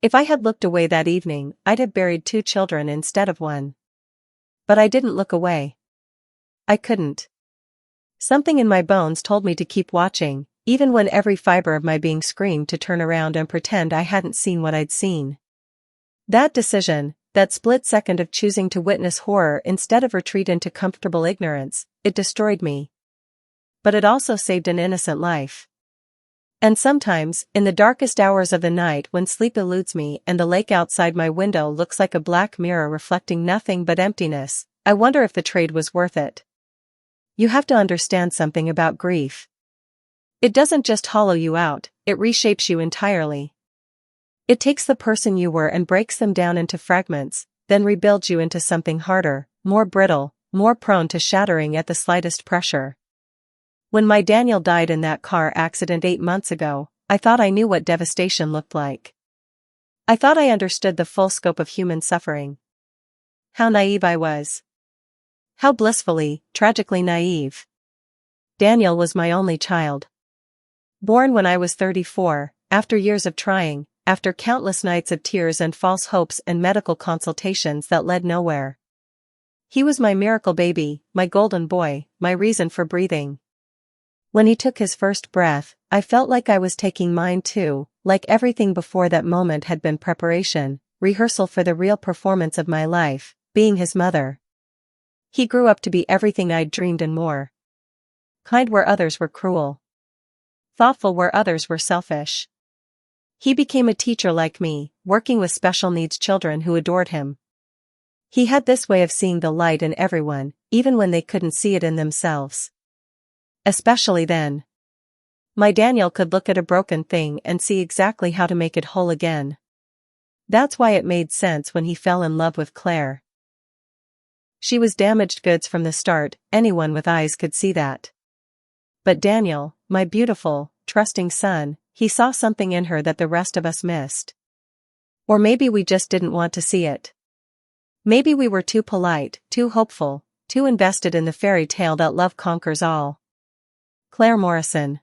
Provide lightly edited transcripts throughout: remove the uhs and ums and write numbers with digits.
If I had looked away that evening, I'd have buried 2 children instead of one. But I didn't look away. I couldn't. Something in my bones told me to keep watching, even when every fiber of my being screamed to turn around and pretend I hadn't seen what I'd seen. That decision, that split second of choosing to witness horror instead of retreat into comfortable ignorance, it destroyed me. But it also saved an innocent life. And sometimes, in the darkest hours of the night when sleep eludes me and the lake outside my window looks like a black mirror reflecting nothing but emptiness, I wonder if the trade was worth it. You have to understand something about grief. It doesn't just hollow you out, it reshapes you entirely. It takes the person you were and breaks them down into fragments, then rebuilds you into something harder, more brittle, more prone to shattering at the slightest pressure. When my Daniel died in that car accident 8 months ago, I thought I knew what devastation looked like. I thought I understood the full scope of human suffering. How naive I was. How blissfully, tragically naive. Daniel was my only child. Born when I was 34, after years of trying, after countless nights of tears and false hopes and medical consultations that led nowhere. He was my miracle baby, my golden boy, my reason for breathing. When he took his first breath, I felt like I was taking mine too, like everything before that moment had been preparation, rehearsal for the real performance of my life, being his mother. He grew up to be everything I'd dreamed and more. Kind where others were cruel. Thoughtful where others were selfish. He became a teacher like me, working with special needs children who adored him. He had this way of seeing the light in everyone, even when they couldn't see it in themselves. Especially then. My Daniel could look at a broken thing and see exactly how to make it whole again. That's why it made sense when he fell in love with Claire. She was damaged goods from the start, anyone with eyes could see that. But Daniel, my beautiful, trusting son, he saw something in her that the rest of us missed. Or maybe we just didn't want to see it. Maybe we were too polite, too hopeful, too invested in the fairy tale that love conquers all. Claire Morrison.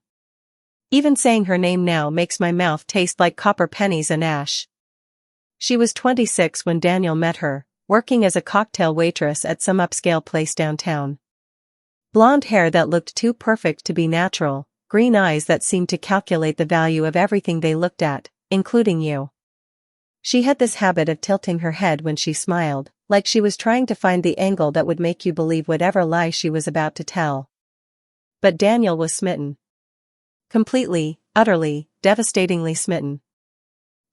Even saying her name now makes my mouth taste like copper pennies and ash. She was 26 when Daniel met her, working as a cocktail waitress at some upscale place downtown. Blonde hair that looked too perfect to be natural, green eyes that seemed to calculate the value of everything they looked at, including you. She had this habit of tilting her head when she smiled, like she was trying to find the angle that would make you believe whatever lie she was about to tell. But Daniel was smitten. Completely, utterly, devastatingly smitten.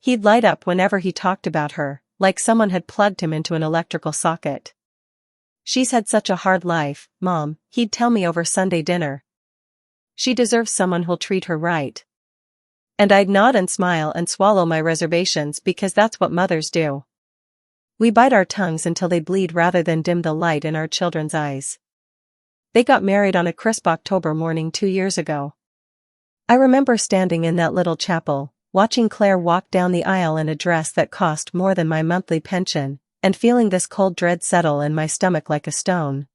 He'd light up whenever he talked about her, like someone had plugged him into an electrical socket. She's had such a hard life, Mom, he'd tell me over Sunday dinner. She deserves someone who'll treat her right. And I'd nod and smile and swallow my reservations because that's what mothers do. We bite our tongues until they bleed rather than dim the light in our children's eyes. They got married on a crisp October morning 2 years ago. I remember standing in that little chapel, watching Claire walk down the aisle in a dress that cost more than my monthly pension, and feeling this cold dread settle in my stomach like a stone.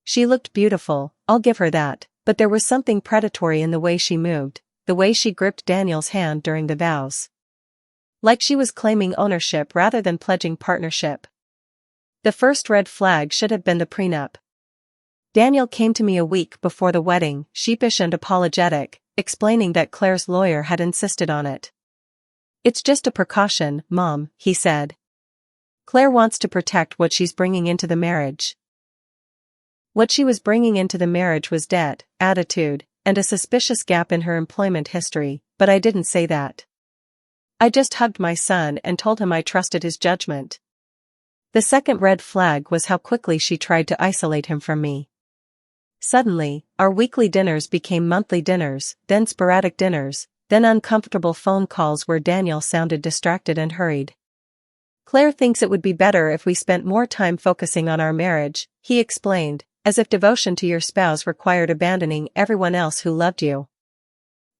She looked beautiful, I'll give her that, but there was something predatory in the way she moved, the way she gripped Daniel's hand during the vows. Like she was claiming ownership rather than pledging partnership. The first red flag should have been the prenup. Daniel came to me a week before the wedding, sheepish and apologetic, explaining that Claire's lawyer had insisted on it. It's just a precaution, Mom, he said. Claire wants to protect what she's bringing into the marriage. What she was bringing into the marriage was debt, attitude, and a suspicious gap in her employment history, but I didn't say that. I just hugged my son and told him I trusted his judgment. The second red flag was how quickly she tried to isolate him from me. Suddenly, our weekly dinners became monthly dinners, then sporadic dinners, then uncomfortable phone calls where Daniel sounded distracted and hurried. Claire thinks it would be better if we spent more time focusing on our marriage, he explained, as if devotion to your spouse required abandoning everyone else who loved you.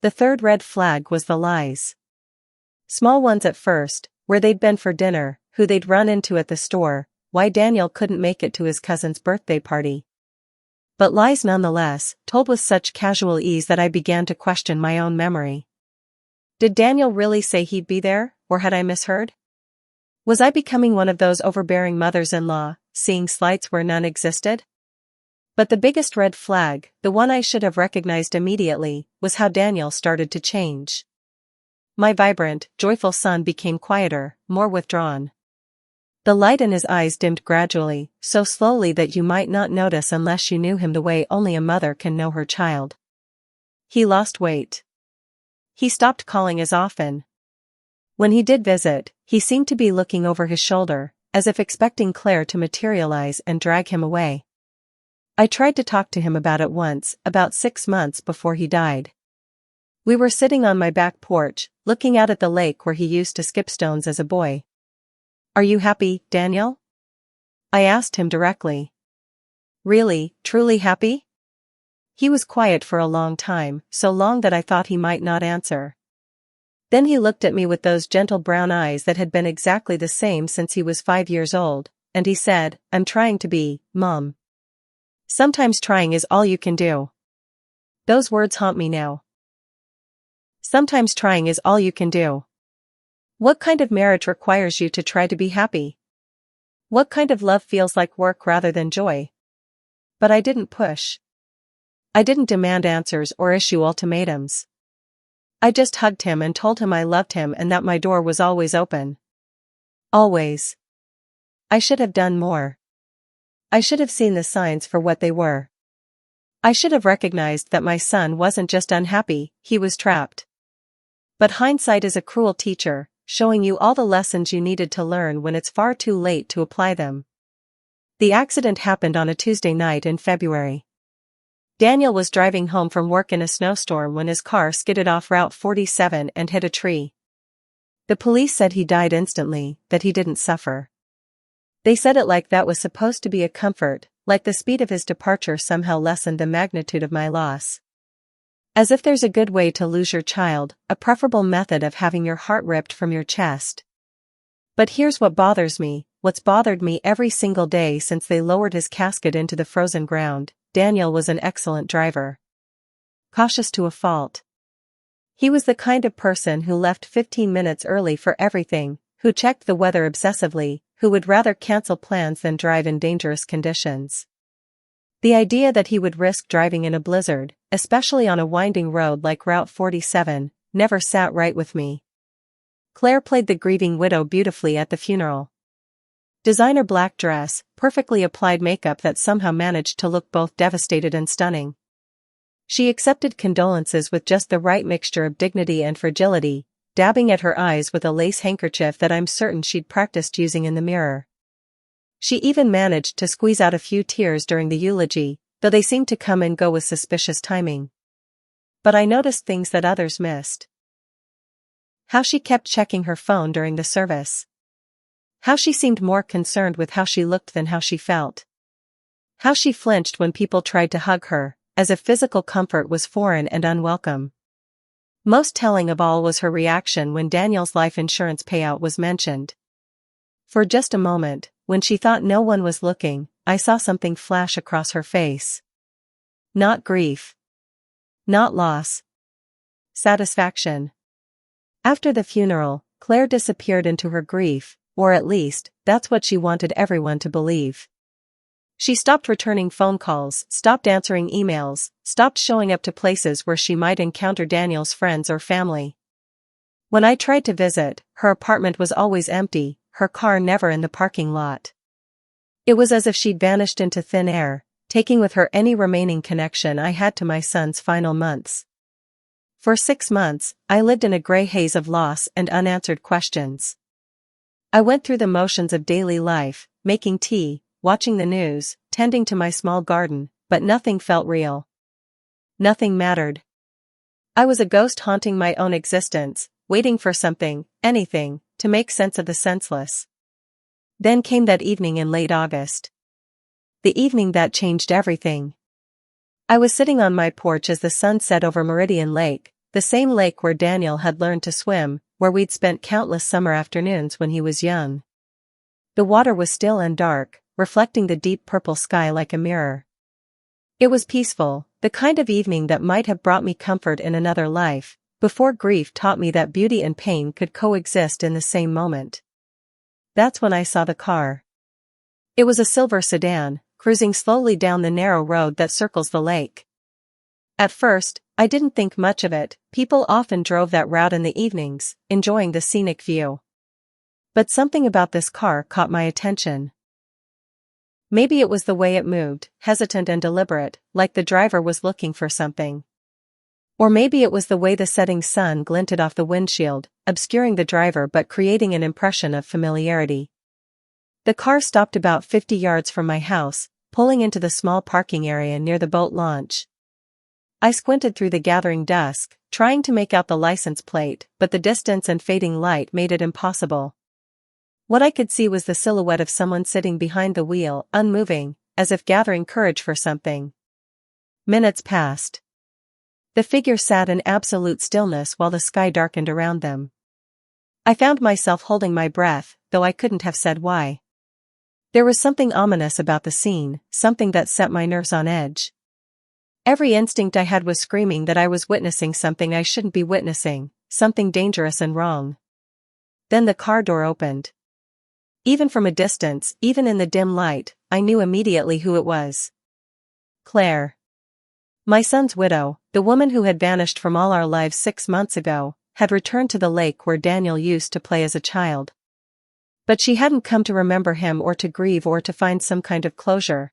The third red flag was the lies. Small ones at first, where they'd been for dinner, who they'd run into at the store, why Daniel couldn't make it to his cousin's birthday party. But lies nonetheless, told with such casual ease that I began to question my own memory. Did Daniel really say he'd be there, or had I misheard? Was I becoming one of those overbearing mothers-in-law, seeing slights where none existed? But the biggest red flag, the one I should have recognized immediately, was how Daniel started to change. My vibrant, joyful son became quieter, more withdrawn. The light in his eyes dimmed gradually, so slowly that you might not notice unless you knew him the way only a mother can know her child. He lost weight. He stopped calling as often. When he did visit, he seemed to be looking over his shoulder, as if expecting Claire to materialize and drag him away. I tried to talk to him about it once, about 6 months before he died. We were sitting on my back porch, looking out at the lake where he used to skip stones as a boy. "Are you happy, Daniel?" I asked him directly. "Really, truly happy?" He was quiet for a long time, so long that I thought he might not answer. Then he looked at me with those gentle brown eyes that had been exactly the same since he was 5 years old, and he said, "I'm trying to be, Mom. Sometimes trying is all you can do." Those words haunt me now. Sometimes trying is all you can do. What kind of marriage requires you to try to be happy? What kind of love feels like work rather than joy? But I didn't push. I didn't demand answers or issue ultimatums. I just hugged him and told him I loved him and that my door was always open. Always. I should have done more. I should have seen the signs for what they were. I should have recognized that my son wasn't just unhappy, he was trapped. But hindsight is a cruel teacher, showing you all the lessons you needed to learn when it's far too late to apply them. The accident happened on a Tuesday night in February. Daniel was driving home from work in a snowstorm when his car skidded off Route 47 and hit a tree. The police said he died instantly, that he didn't suffer. They said it like that was supposed to be a comfort, like the speed of his departure somehow lessened the magnitude of my loss. As if there's a good way to lose your child, a preferable method of having your heart ripped from your chest. But here's what bothers me, what's bothered me every single day since they lowered his casket into the frozen ground. Daniel was an excellent driver. Cautious to a fault. He was the kind of person who left 15 minutes early for everything, who checked the weather obsessively, who would rather cancel plans than drive in dangerous conditions. The idea that he would risk driving in a blizzard, especially on a winding road like Route 47, never sat right with me. Claire played the grieving widow beautifully at the funeral. Designer black dress, perfectly applied makeup that somehow managed to look both devastated and stunning. She accepted condolences with just the right mixture of dignity and fragility, dabbing at her eyes with a lace handkerchief that I'm certain she'd practiced using in the mirror. She even managed to squeeze out a few tears during the eulogy, though they seemed to come and go with suspicious timing. But I noticed things that others missed. How she kept checking her phone during the service. How she seemed more concerned with how she looked than how she felt. How she flinched when people tried to hug her, as if physical comfort was foreign and unwelcome. Most telling of all was her reaction when Daniel's life insurance payout was mentioned. For just a moment, when she thought no one was looking, I saw something flash across her face. Not grief. Not loss. Satisfaction. After the funeral, Claire disappeared into her grief, or at least, that's what she wanted everyone to believe. She stopped returning phone calls, stopped answering emails, stopped showing up to places where she might encounter Daniel's friends or family. When I tried to visit, her apartment was always empty, her car never in the parking lot. It was as if she'd vanished into thin air, taking with her any remaining connection I had to my son's final months. For 6 months, I lived in a gray haze of loss and unanswered questions. I went through the motions of daily life, making tea, watching the news, tending to my small garden, but nothing felt real. Nothing mattered. I was a ghost haunting my own existence, waiting for something, anything, to make sense of the senseless. Then came that evening in late August. The evening that changed everything. I was sitting on my porch as the sun set over Meridian Lake, the same lake where Daniel had learned to swim, where we'd spent countless summer afternoons when he was young. The water was still and dark, reflecting the deep purple sky like a mirror. It was peaceful, the kind of evening that might have brought me comfort in another life, before grief taught me that beauty and pain could coexist in the same moment. That's when I saw the car. It was a silver sedan, cruising slowly down the narrow road that circles the lake. At first, I didn't think much of it. People often drove that route in the evenings, enjoying the scenic view. But something about this car caught my attention. Maybe it was the way it moved, hesitant and deliberate, like the driver was looking for something. Or maybe it was the way the setting sun glinted off the windshield, obscuring the driver but creating an impression of familiarity. The car stopped about 50 yards from my house, pulling into the small parking area near the boat launch. I squinted through the gathering dusk, trying to make out the license plate, but the distance and fading light made it impossible. What I could see was the silhouette of someone sitting behind the wheel, unmoving, as if gathering courage for something. Minutes passed. The figure sat in absolute stillness while the sky darkened around them. I found myself holding my breath, though I couldn't have said why. There was something ominous about the scene, something that set my nerves on edge. Every instinct I had was screaming that I was witnessing something I shouldn't be witnessing, something dangerous and wrong. Then the car door opened. Even from a distance, even in the dim light, I knew immediately who it was. Claire. My son's widow, the woman who had vanished from all our lives 6 months ago, had returned to the lake where Daniel used to play as a child. But she hadn't come to remember him or to grieve or to find some kind of closure.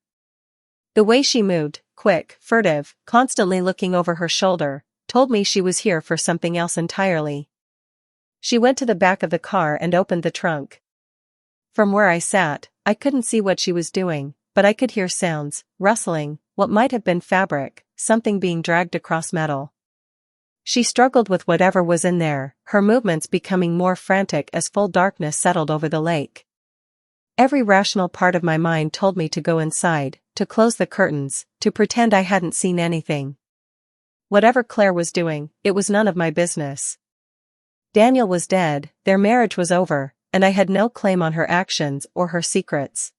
The way she moved, quick, furtive, constantly looking over her shoulder, told me she was here for something else entirely. She went to the back of the car and opened the trunk. From where I sat, I couldn't see what she was doing, but I could hear sounds, rustling, what might have been fabric, something being dragged across metal. She struggled with whatever was in there, her movements becoming more frantic as full darkness settled over the lake. Every rational part of my mind told me to go inside, to close the curtains, to pretend I hadn't seen anything. Whatever Claire was doing, it was none of my business. Daniel was dead, their marriage was over, and I had no claim on her actions or her secrets.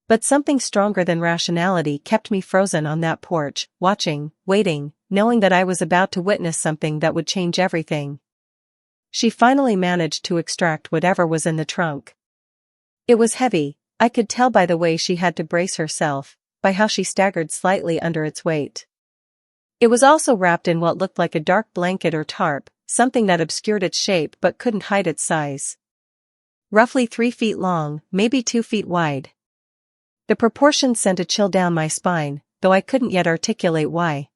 But something stronger than rationality kept me frozen on that porch, watching, waiting, knowing that I was about to witness something that would change everything. She finally managed to extract whatever was in the trunk. It was heavy, I could tell by the way she had to brace herself, by how she staggered slightly under its weight. It was also wrapped in what looked like a dark blanket or tarp, something that obscured its shape but couldn't hide its size. Roughly 3 feet long, maybe 2 feet wide. The proportions sent a chill down my spine, though I couldn't yet articulate why.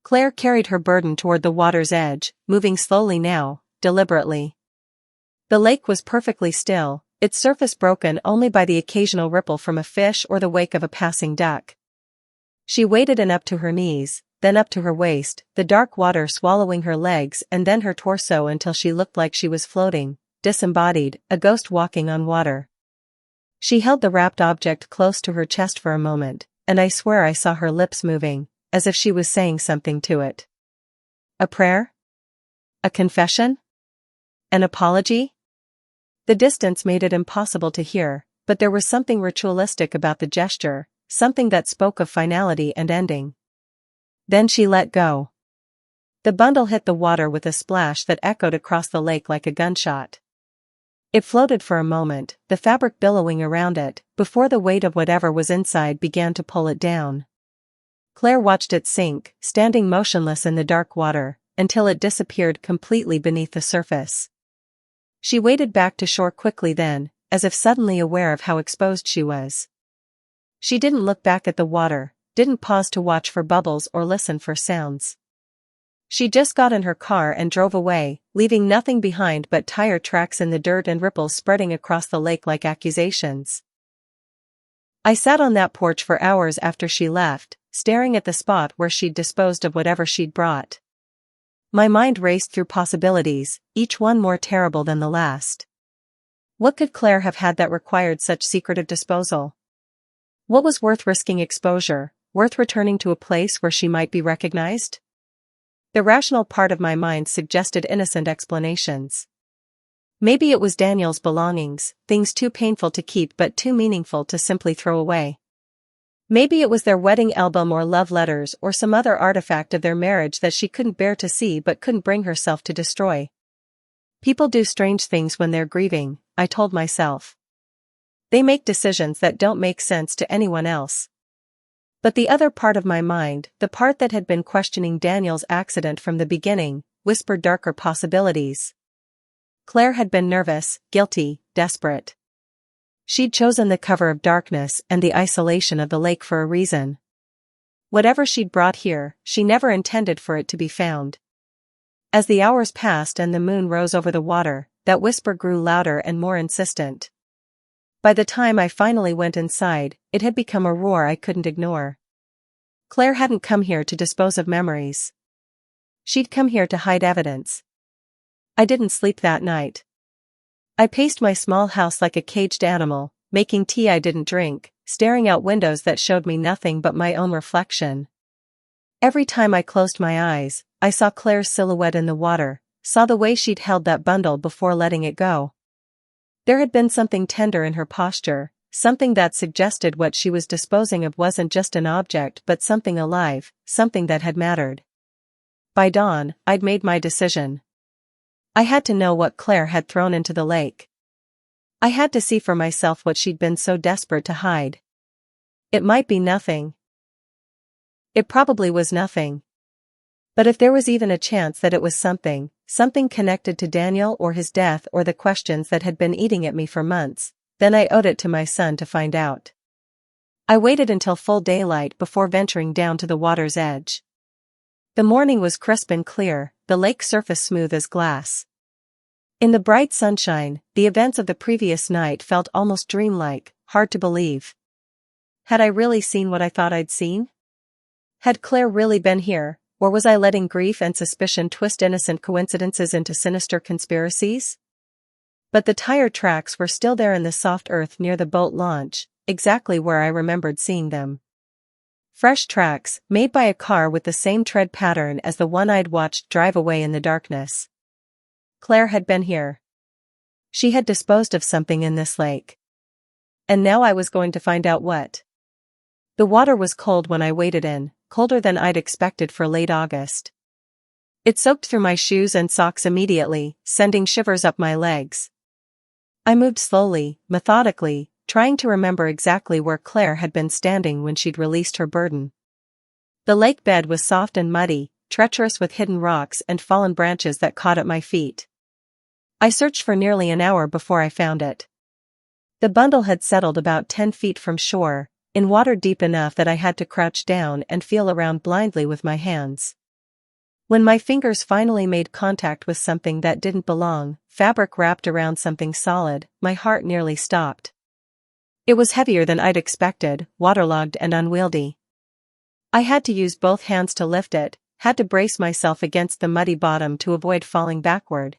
Claire carried her burden toward the water's edge, moving slowly now, deliberately. The lake was perfectly still, its surface broken only by the occasional ripple from a fish or the wake of a passing duck. She waded in up to her knees, then up to her waist, the dark water swallowing her legs and then her torso until she looked like she was floating, disembodied, a ghost walking on water. She held the wrapped object close to her chest for a moment, and I swear I saw her lips moving, as if she was saying something to it. A prayer? A confession? An apology? The distance made it impossible to hear, but there was something ritualistic about the gesture, something that spoke of finality and ending. Then she let go. The bundle hit the water with a splash that echoed across the lake like a gunshot. It floated for a moment, the fabric billowing around it, before the weight of whatever was inside began to pull it down. Claire watched it sink, standing motionless in the dark water, until it disappeared completely beneath the surface. She waded back to shore quickly then, as if suddenly aware of how exposed she was. She didn't look back at the water, didn't pause to watch for bubbles or listen for sounds. She just got in her car and drove away, leaving nothing behind but tire tracks in the dirt and ripples spreading across the lake like accusations. I sat on that porch for hours after she left, staring at the spot where she'd disposed of whatever she'd brought. My mind raced through possibilities, each one more terrible than the last. What could Claire have had that required such secretive disposal? What was worth risking exposure, worth returning to a place where she might be recognized? The rational part of my mind suggested innocent explanations. Maybe it was Daniel's belongings, things too painful to keep but too meaningful to simply throw away. Maybe it was their wedding album or love letters or some other artifact of their marriage that she couldn't bear to see but couldn't bring herself to destroy. People do strange things when they're grieving, I told myself. They make decisions that don't make sense to anyone else. But the other part of my mind, the part that had been questioning Daniel's accident from the beginning, whispered darker possibilities. Claire had been nervous, guilty, desperate. She'd chosen the cover of darkness and the isolation of the lake for a reason. Whatever she'd brought here, she never intended for it to be found. As the hours passed and the moon rose over the water, that whisper grew louder and more insistent. By the time I finally went inside, it had become a roar I couldn't ignore. Claire hadn't come here to dispose of memories. She'd come here to hide evidence. I didn't sleep that night. I paced my small house like a caged animal, making tea I didn't drink, staring out windows that showed me nothing but my own reflection. Every time I closed my eyes, I saw Claire's silhouette in the water, saw the way she'd held that bundle before letting it go. There had been something tender in her posture, something that suggested what she was disposing of wasn't just an object but something alive, something that had mattered. By dawn, I'd made my decision. I had to know what Claire had thrown into the lake. I had to see for myself what she'd been so desperate to hide. It might be nothing. It probably was nothing. But if there was even a chance that it was something connected to Daniel or his death or the questions that had been eating at me for months, then I owed it to my son to find out. I waited until full daylight before venturing down to the water's edge. The morning was crisp and clear, the lake surface smooth as glass. In the bright sunshine, the events of the previous night felt almost dreamlike, hard to believe. Had I really seen what I thought I'd seen? Had Claire really been here, or was I letting grief and suspicion twist innocent coincidences into sinister conspiracies? But the tire tracks were still there in the soft earth near the boat launch, exactly where I remembered seeing them. Fresh tracks, made by a car with the same tread pattern as the one I'd watched drive away in the darkness. Claire had been here. She had disposed of something in this lake. And now I was going to find out what. The water was cold when I waded in, colder than I'd expected for late August. It soaked through my shoes and socks immediately, sending shivers up my legs. I moved slowly, methodically, trying to remember exactly where Claire had been standing when she'd released her burden. The lake bed was soft and muddy, treacherous with hidden rocks and fallen branches that caught at my feet. I searched for nearly an hour before I found it. The bundle had settled about 10 feet from shore, in water deep enough that I had to crouch down and feel around blindly with my hands. When my fingers finally made contact with something that didn't belong, fabric wrapped around something solid, my heart nearly stopped. It was heavier than I'd expected, waterlogged and unwieldy. I had to use both hands to lift it, had to brace myself against the muddy bottom to avoid falling backward.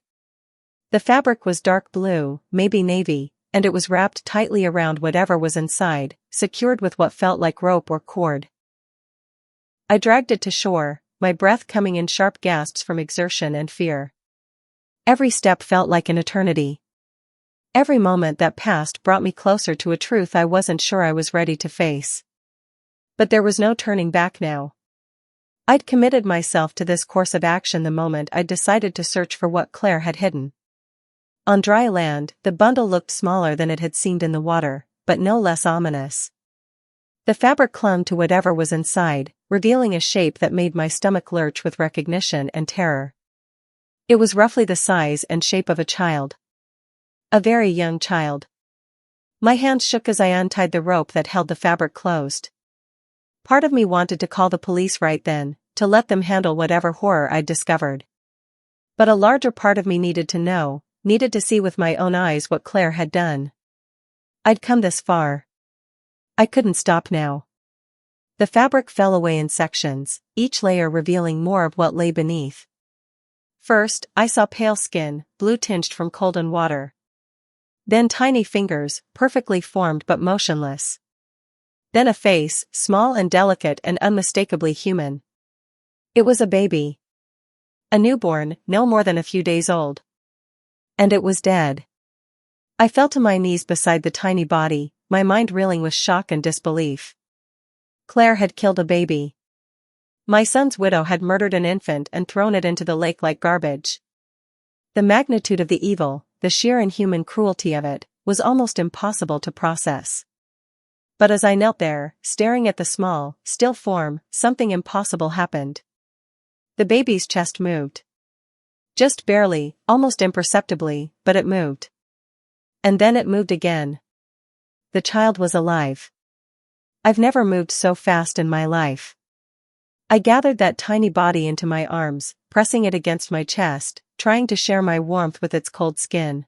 The fabric was dark blue, maybe navy, and it was wrapped tightly around whatever was inside, secured with what felt like rope or cord. I dragged it to shore, my breath coming in sharp gasps from exertion and fear. Every step felt like an eternity. Every moment that passed brought me closer to a truth I wasn't sure I was ready to face. But there was no turning back now. I'd committed myself to this course of action the moment I'd decided to search for what Claire had hidden. On dry land, the bundle looked smaller than it had seemed in the water, but no less ominous. The fabric clung to whatever was inside, revealing a shape that made my stomach lurch with recognition and terror. It was roughly the size and shape of a child. A very young child. My hands shook as I untied the rope that held the fabric closed. Part of me wanted to call the police right then, to let them handle whatever horror I'd discovered. But a larger part of me needed to know, needed to see with my own eyes what Claire had done. I'd come this far. I couldn't stop now. The fabric fell away in sections, each layer revealing more of what lay beneath. First, I saw pale skin, blue-tinged from cold and water. Then tiny fingers, perfectly formed but motionless. Then a face, small and delicate and unmistakably human. It was a baby. A newborn, no more than a few days old. And it was dead. I fell to my knees beside the tiny body, my mind reeling with shock and disbelief. Claire had killed a baby. My son's widow had murdered an infant and thrown it into the lake like garbage. The magnitude of the evil, the sheer inhuman cruelty of it, was almost impossible to process. But as I knelt there, staring at the small, still form, something impossible happened. The baby's chest moved. Just barely, almost imperceptibly, but it moved. And then it moved again. The child was alive. I've never moved so fast in my life. I gathered that tiny body into my arms, pressing it against my chest, trying to share my warmth with its cold skin.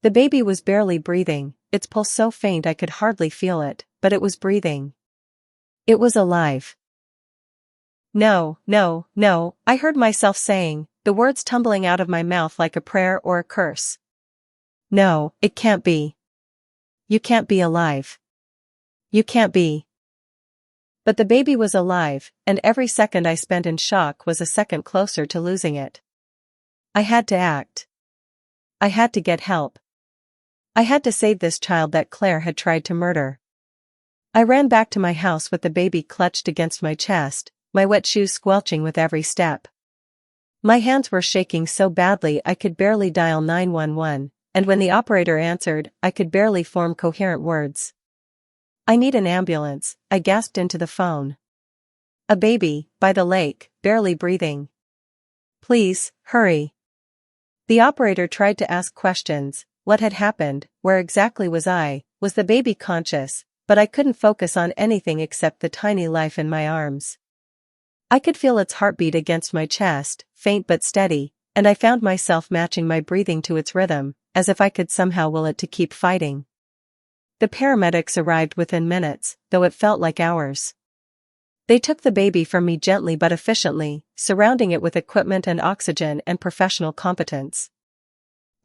The baby was barely breathing, its pulse so faint I could hardly feel it, but it was breathing. It was alive. No, no, no, I heard myself saying, the words tumbling out of my mouth like a prayer or a curse. No, it can't be. You can't be alive. You can't be. But the baby was alive, and every second I spent in shock was a second closer to losing it. I had to act. I had to get help. I had to save this child that Claire had tried to murder. I ran back to my house with the baby clutched against my chest, my wet shoes squelching with every step. My hands were shaking so badly I could barely dial 911, and when the operator answered, I could barely form coherent words. I need an ambulance, I gasped into the phone. A baby, by the lake, barely breathing. Please, hurry. The operator tried to ask questions. What had happened? Where exactly was I? Was the baby conscious? But I couldn't focus on anything except the tiny life in my arms. I could feel its heartbeat against my chest, faint but steady, and I found myself matching my breathing to its rhythm, as if I could somehow will it to keep fighting. The paramedics arrived within minutes, though it felt like hours. They took the baby from me gently but efficiently, surrounding it with equipment and oxygen and professional competence.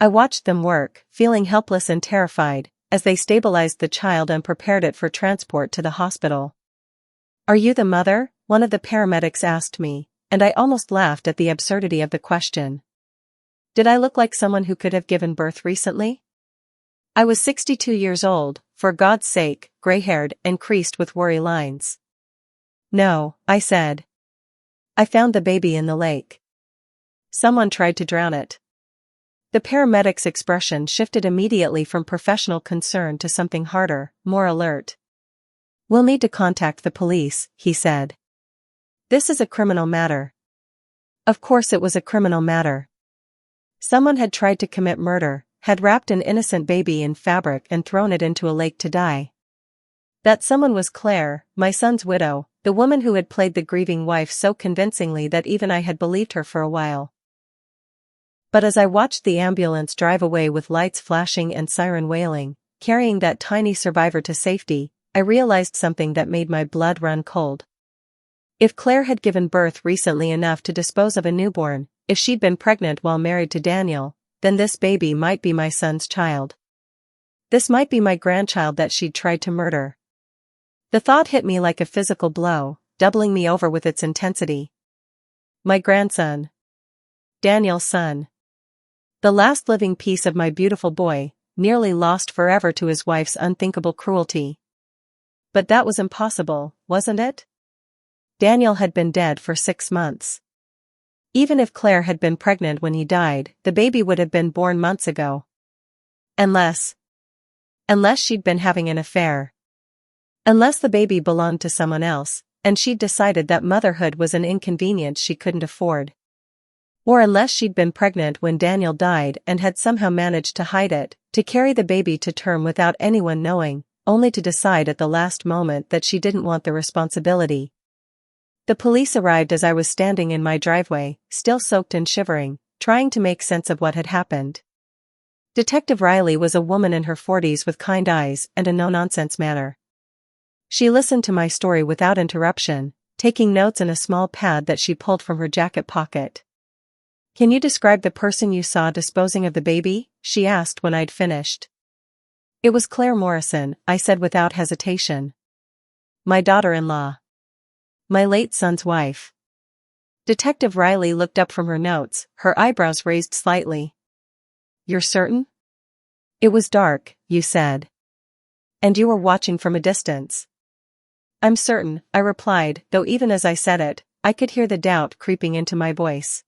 I watched them work, feeling helpless and terrified, as they stabilized the child and prepared it for transport to the hospital. "Are you the mother?" one of the paramedics asked me, and I almost laughed at the absurdity of the question. Did I look like someone who could have given birth recently? I was 62 years old, for God's sake, gray-haired and creased with worry lines. No, I said. I found the baby in the lake. Someone tried to drown it. The paramedic's expression shifted immediately from professional concern to something harder, more alert. We'll need to contact the police, he said. This is a criminal matter. Of course it was a criminal matter. Someone had tried to commit murder, had wrapped an innocent baby in fabric and thrown it into a lake to die. That someone was Claire, my son's widow, the woman who had played the grieving wife so convincingly that even I had believed her for a while. But as I watched the ambulance drive away with lights flashing and siren wailing, carrying that tiny survivor to safety, I realized something that made my blood run cold. If Claire had given birth recently enough to dispose of a newborn, if she'd been pregnant while married to Daniel, then this baby might be my son's child. This might be my grandchild that she'd tried to murder. The thought hit me like a physical blow, doubling me over with its intensity. My grandson. Daniel's son. The last living piece of my beautiful boy, nearly lost forever to his wife's unthinkable cruelty. But that was impossible, wasn't it? Daniel had been dead for 6 months. Even if Claire had been pregnant when he died, the baby would have been born months ago. Unless she'd been having an affair. Unless the baby belonged to someone else, and she'd decided that motherhood was an inconvenience she couldn't afford. Or unless she'd been pregnant when Daniel died and had somehow managed to hide it, to carry the baby to term without anyone knowing, only to decide at the last moment that she didn't want the responsibility. The police arrived as I was standing in my driveway, still soaked and shivering, trying to make sense of what had happened. Detective Riley was a woman in her 40s with kind eyes and a no-nonsense manner. She listened to my story without interruption, taking notes in a small pad that she pulled from her jacket pocket. "Can you describe the person you saw disposing of the baby?" she asked when I'd finished. "It was Claire Morrison," I said without hesitation. "My daughter-in-law. My late son's wife." Detective Riley looked up from her notes, her eyebrows raised slightly. "You're certain?" "It was dark," you said. "And you were watching from a distance." I'm certain, I replied, though even as I said it, I could hear the doubt creeping into my voice.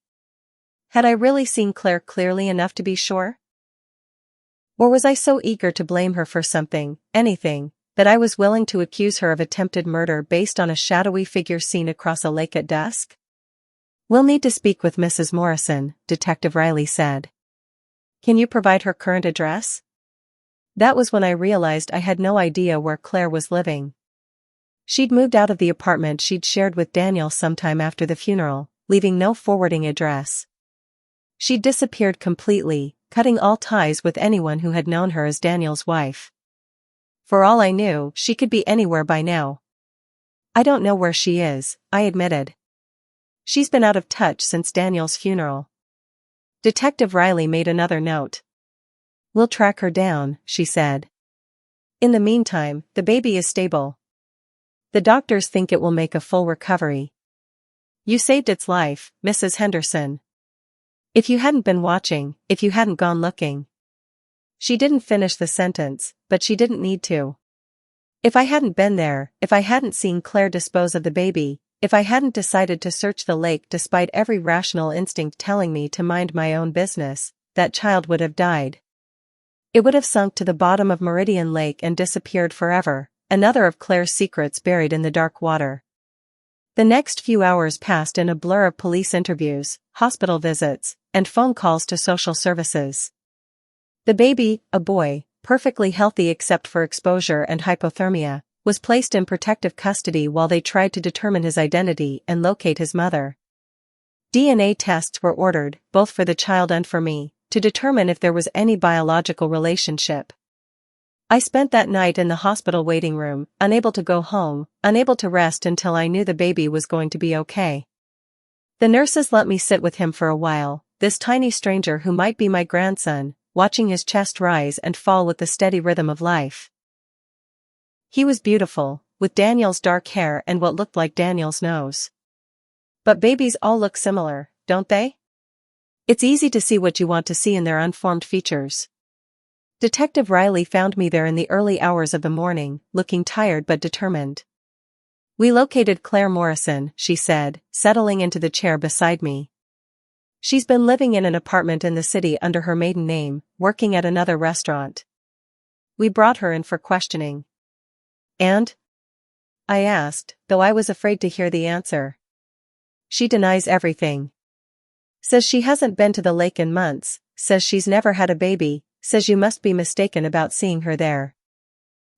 Had I really seen Claire clearly enough to be sure? Or was I so eager to blame her for something, anything, that I was willing to accuse her of attempted murder based on a shadowy figure seen across a lake at dusk? We'll need to speak with Mrs. Morrison, Detective Riley said. Can you provide her current address? That was when I realized I had no idea where Claire was living. She'd moved out of the apartment she'd shared with Daniel sometime after the funeral, leaving no forwarding address. She'd disappeared completely, cutting all ties with anyone who had known her as Daniel's wife. For all I knew, she could be anywhere by now. I don't know where she is, I admitted. She's been out of touch since Daniel's funeral. Detective Riley made another note. We'll track her down, she said. In the meantime, the baby is stable. The doctors think it will make a full recovery. You saved its life, Mrs. Henderson. If you hadn't been watching, if you hadn't gone looking. She didn't finish the sentence, but she didn't need to. If I hadn't been there, if I hadn't seen Claire dispose of the baby, if I hadn't decided to search the lake despite every rational instinct telling me to mind my own business, that child would have died. It would have sunk to the bottom of Meridian Lake and disappeared forever, another of Claire's secrets buried in the dark water. The next few hours passed in a blur of police interviews, hospital visits, and phone calls to social services. The baby, a boy, perfectly healthy except for exposure and hypothermia, was placed in protective custody while they tried to determine his identity and locate his mother. DNA tests were ordered, both for the child and for me, to determine if there was any biological relationship. I spent that night in the hospital waiting room, unable to go home, unable to rest until I knew the baby was going to be okay. The nurses let me sit with him for a while, this tiny stranger who might be my grandson, watching his chest rise and fall with the steady rhythm of life. He was beautiful, with Daniel's dark hair and what looked like Daniel's nose. But babies all look similar, don't they? It's easy to see what you want to see in their unformed features. Detective Riley found me there in the early hours of the morning, looking tired but determined. We located Claire Morrison, she said, settling into the chair beside me. She's been living in an apartment in the city under her maiden name, working at another restaurant. We brought her in for questioning. And? I asked, though I was afraid to hear the answer. She denies everything. Says she hasn't been to the lake in months, says she's never had a baby, says you must be mistaken about seeing her there.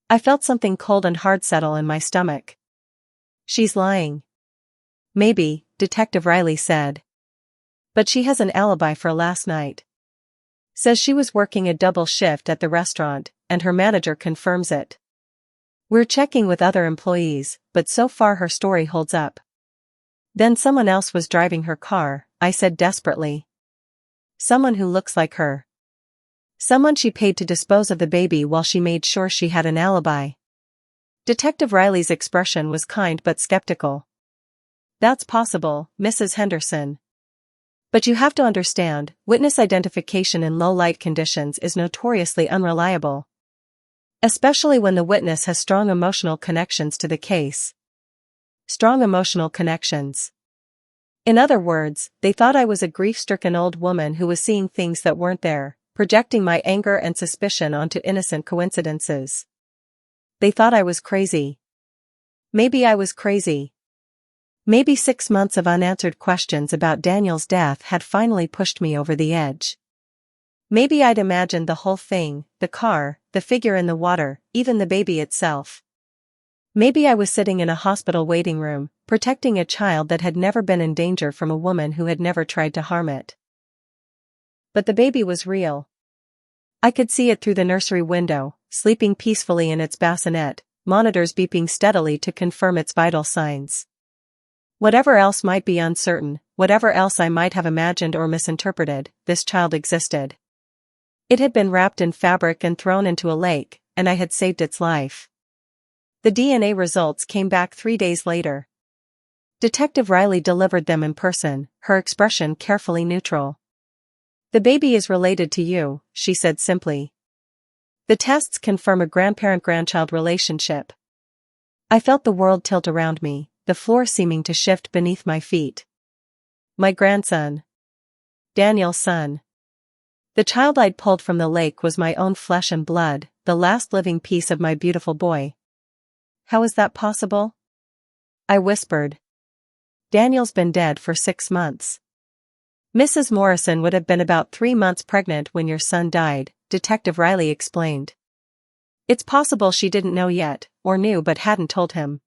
I felt something cold and hard settle in my stomach. She's lying. Maybe, Detective Riley said. But she has an alibi for last night. Says she was working a double shift at the restaurant, and her manager confirms it. We're checking with other employees, but so far her story holds up. Then someone else was driving her car, I said desperately. Someone who looks like her. Someone she paid to dispose of the baby while she made sure she had an alibi. Detective Riley's expression was kind but skeptical. That's possible, Mrs. Henderson. But you have to understand, witness identification in low-light conditions is notoriously unreliable. Especially when the witness has strong emotional connections to the case. Strong emotional connections. In other words, they thought I was a grief-stricken old woman who was seeing things that weren't there, projecting my anger and suspicion onto innocent coincidences. They thought I was crazy. Maybe I was crazy. Maybe 6 months of unanswered questions about Daniel's death had finally pushed me over the edge. Maybe I'd imagined the whole thing, the car, the figure in the water, even the baby itself. Maybe I was sitting in a hospital waiting room, protecting a child that had never been in danger from a woman who had never tried to harm it. But the baby was real. I could see it through the nursery window, sleeping peacefully in its bassinet, monitors beeping steadily to confirm its vital signs. Whatever else might be uncertain, whatever else I might have imagined or misinterpreted, this child existed. It had been wrapped in fabric and thrown into a lake, and I had saved its life. The DNA results came back 3 days later. Detective Riley delivered them in person, her expression carefully neutral. The baby is related to you, she said simply. The tests confirm a grandparent-grandchild relationship. I felt the world tilt around me, the floor seeming to shift beneath my feet. My grandson. Daniel's son. The child I'd pulled from the lake was my own flesh and blood, the last living piece of my beautiful boy. How is that possible? I whispered. Daniel's been dead for 6 months. Mrs. Morrison would have been about 3 months pregnant when your son died, Detective Riley explained. It's possible she didn't know yet, or knew but hadn't told him.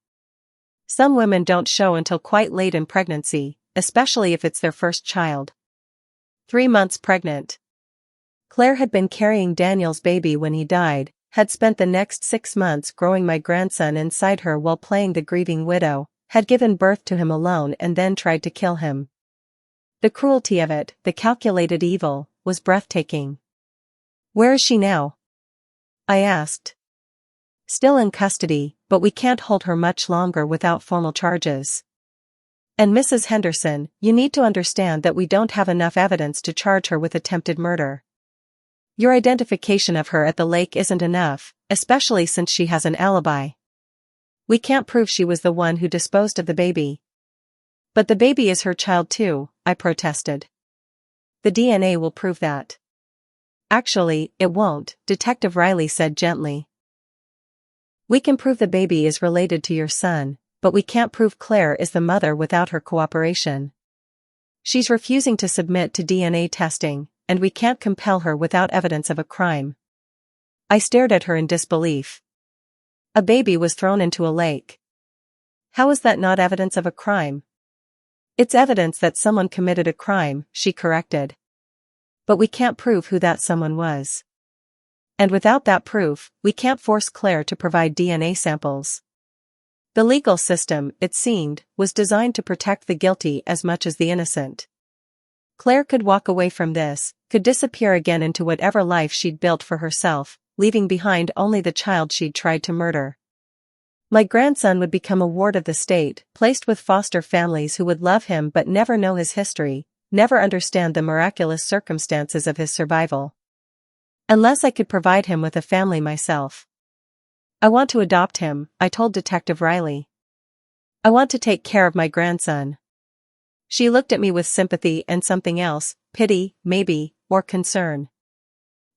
Some women don't show until quite late in pregnancy, especially if it's their first child. 3 months pregnant. Claire had been carrying Daniel's baby when he died, had spent the next 6 months growing my grandson inside her while playing the grieving widow, had given birth to him alone and then tried to kill him. The cruelty of it, the calculated evil, was breathtaking. Where is she now? I asked. Still in custody, but we can't hold her much longer without formal charges. And Mrs. Henderson, you need to understand that we don't have enough evidence to charge her with attempted murder. Your identification of her at the lake isn't enough, especially since she has an alibi. We can't prove she was the one who disposed of the baby. But the baby is her child too, I protested. The DNA will prove that. Actually, it won't, Detective Riley said gently. We can prove the baby is related to your son, but we can't prove Claire is the mother without her cooperation. She's refusing to submit to DNA testing, and we can't compel her without evidence of a crime. I stared at her in disbelief. A baby was thrown into a lake. How is that not evidence of a crime? It's evidence that someone committed a crime, she corrected. But we can't prove who that someone was. And without that proof, we can't force Claire to provide DNA samples. The legal system, it seemed, was designed to protect the guilty as much as the innocent. Claire could walk away from this, could disappear again into whatever life she'd built for herself, leaving behind only the child she'd tried to murder. My grandson would become a ward of the state, placed with foster families who would love him but never know his history, never understand the miraculous circumstances of his survival. Unless I could provide him with a family myself. I want to adopt him, I told Detective Riley. I want to take care of my grandson. She looked at me with sympathy and something else, pity, maybe, or concern.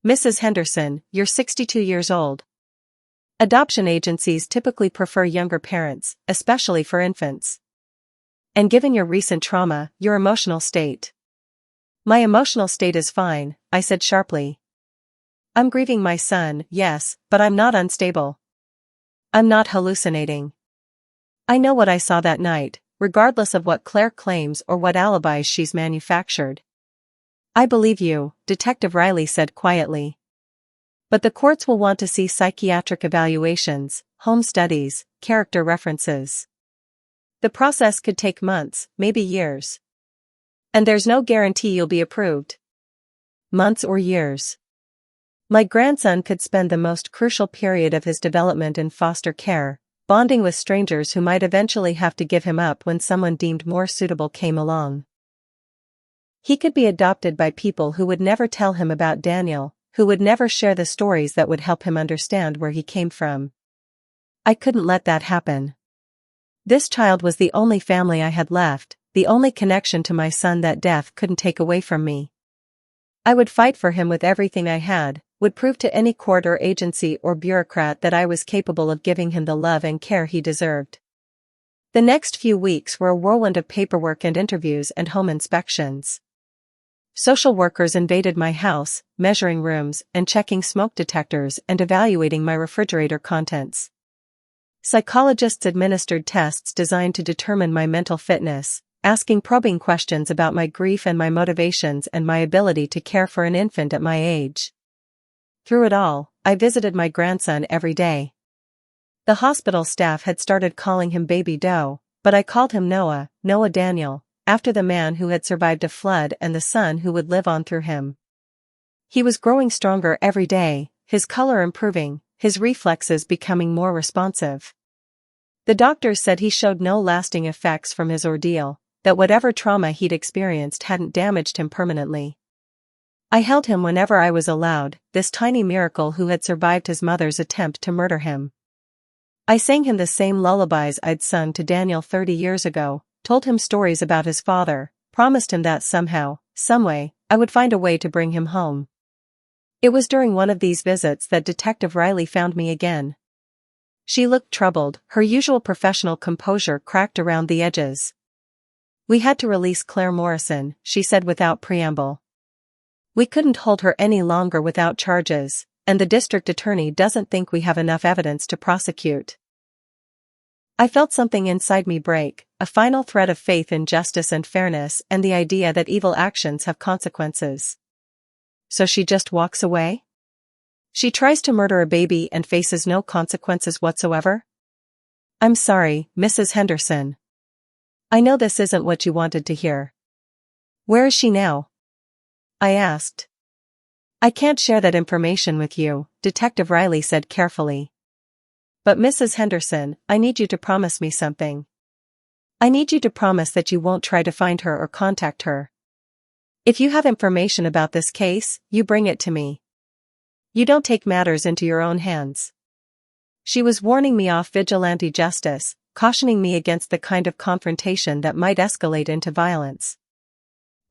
Mrs. Henderson, you're 62 years old. Adoption agencies typically prefer younger parents, especially for infants. And given your recent trauma, your emotional state. My emotional state is fine, I said sharply. I'm grieving my son, yes, but I'm not unstable. I'm not hallucinating. I know what I saw that night, regardless of what Claire claims or what alibis she's manufactured. I believe you, Detective Riley said quietly. But the courts will want to see psychiatric evaluations, home studies, character references. The process could take months, maybe years. And there's no guarantee you'll be approved. Months or years. My grandson could spend the most crucial period of his development in foster care, bonding with strangers who might eventually have to give him up when someone deemed more suitable came along. He could be adopted by people who would never tell him about Daniel, who would never share the stories that would help him understand where he came from. I couldn't let that happen. This child was the only family I had left, the only connection to my son that death couldn't take away from me. I would fight for him with everything I had, would prove to any court or agency or bureaucrat that I was capable of giving him the love and care he deserved. The next few weeks were a whirlwind of paperwork and interviews and home inspections. Social workers invaded my house, measuring rooms and checking smoke detectors and evaluating my refrigerator contents. Psychologists administered tests designed to determine my mental fitness, asking probing questions about my grief and my motivations and my ability to care for an infant at my age. Through it all, I visited my grandson every day. The hospital staff had started calling him Baby Doe, but I called him Noah Daniel, after the man who had survived a flood and the son who would live on through him. He was growing stronger every day, his color improving, his reflexes becoming more responsive. The doctors said he showed no lasting effects from his ordeal, that whatever trauma he'd experienced hadn't damaged him permanently. I held him whenever I was allowed, this tiny miracle who had survived his mother's attempt to murder him. I sang him the same lullabies I'd sung to Daniel 30 years ago, told him stories about his father, promised him that somehow, someway, I would find a way to bring him home. It was during one of these visits that Detective Riley found me again. She looked troubled, her usual professional composure cracked around the edges. "We had to release Claire Morrison," she said without preamble. "We couldn't hold her any longer without charges, and the district attorney doesn't think we have enough evidence to prosecute." I felt something inside me break, a final thread of faith in justice and fairness and the idea that evil actions have consequences. So she just walks away? She tries to murder a baby and faces no consequences whatsoever? I'm sorry, Mrs. Henderson. I know this isn't what you wanted to hear. Where is she now? I asked. I can't share that information with you, Detective Riley said carefully. But Mrs. Henderson, I need you to promise me something. I need you to promise that you won't try to find her or contact her. If you have information about this case, you bring it to me. You don't take matters into your own hands. She was warning me off vigilante justice, cautioning me against the kind of confrontation that might escalate into violence.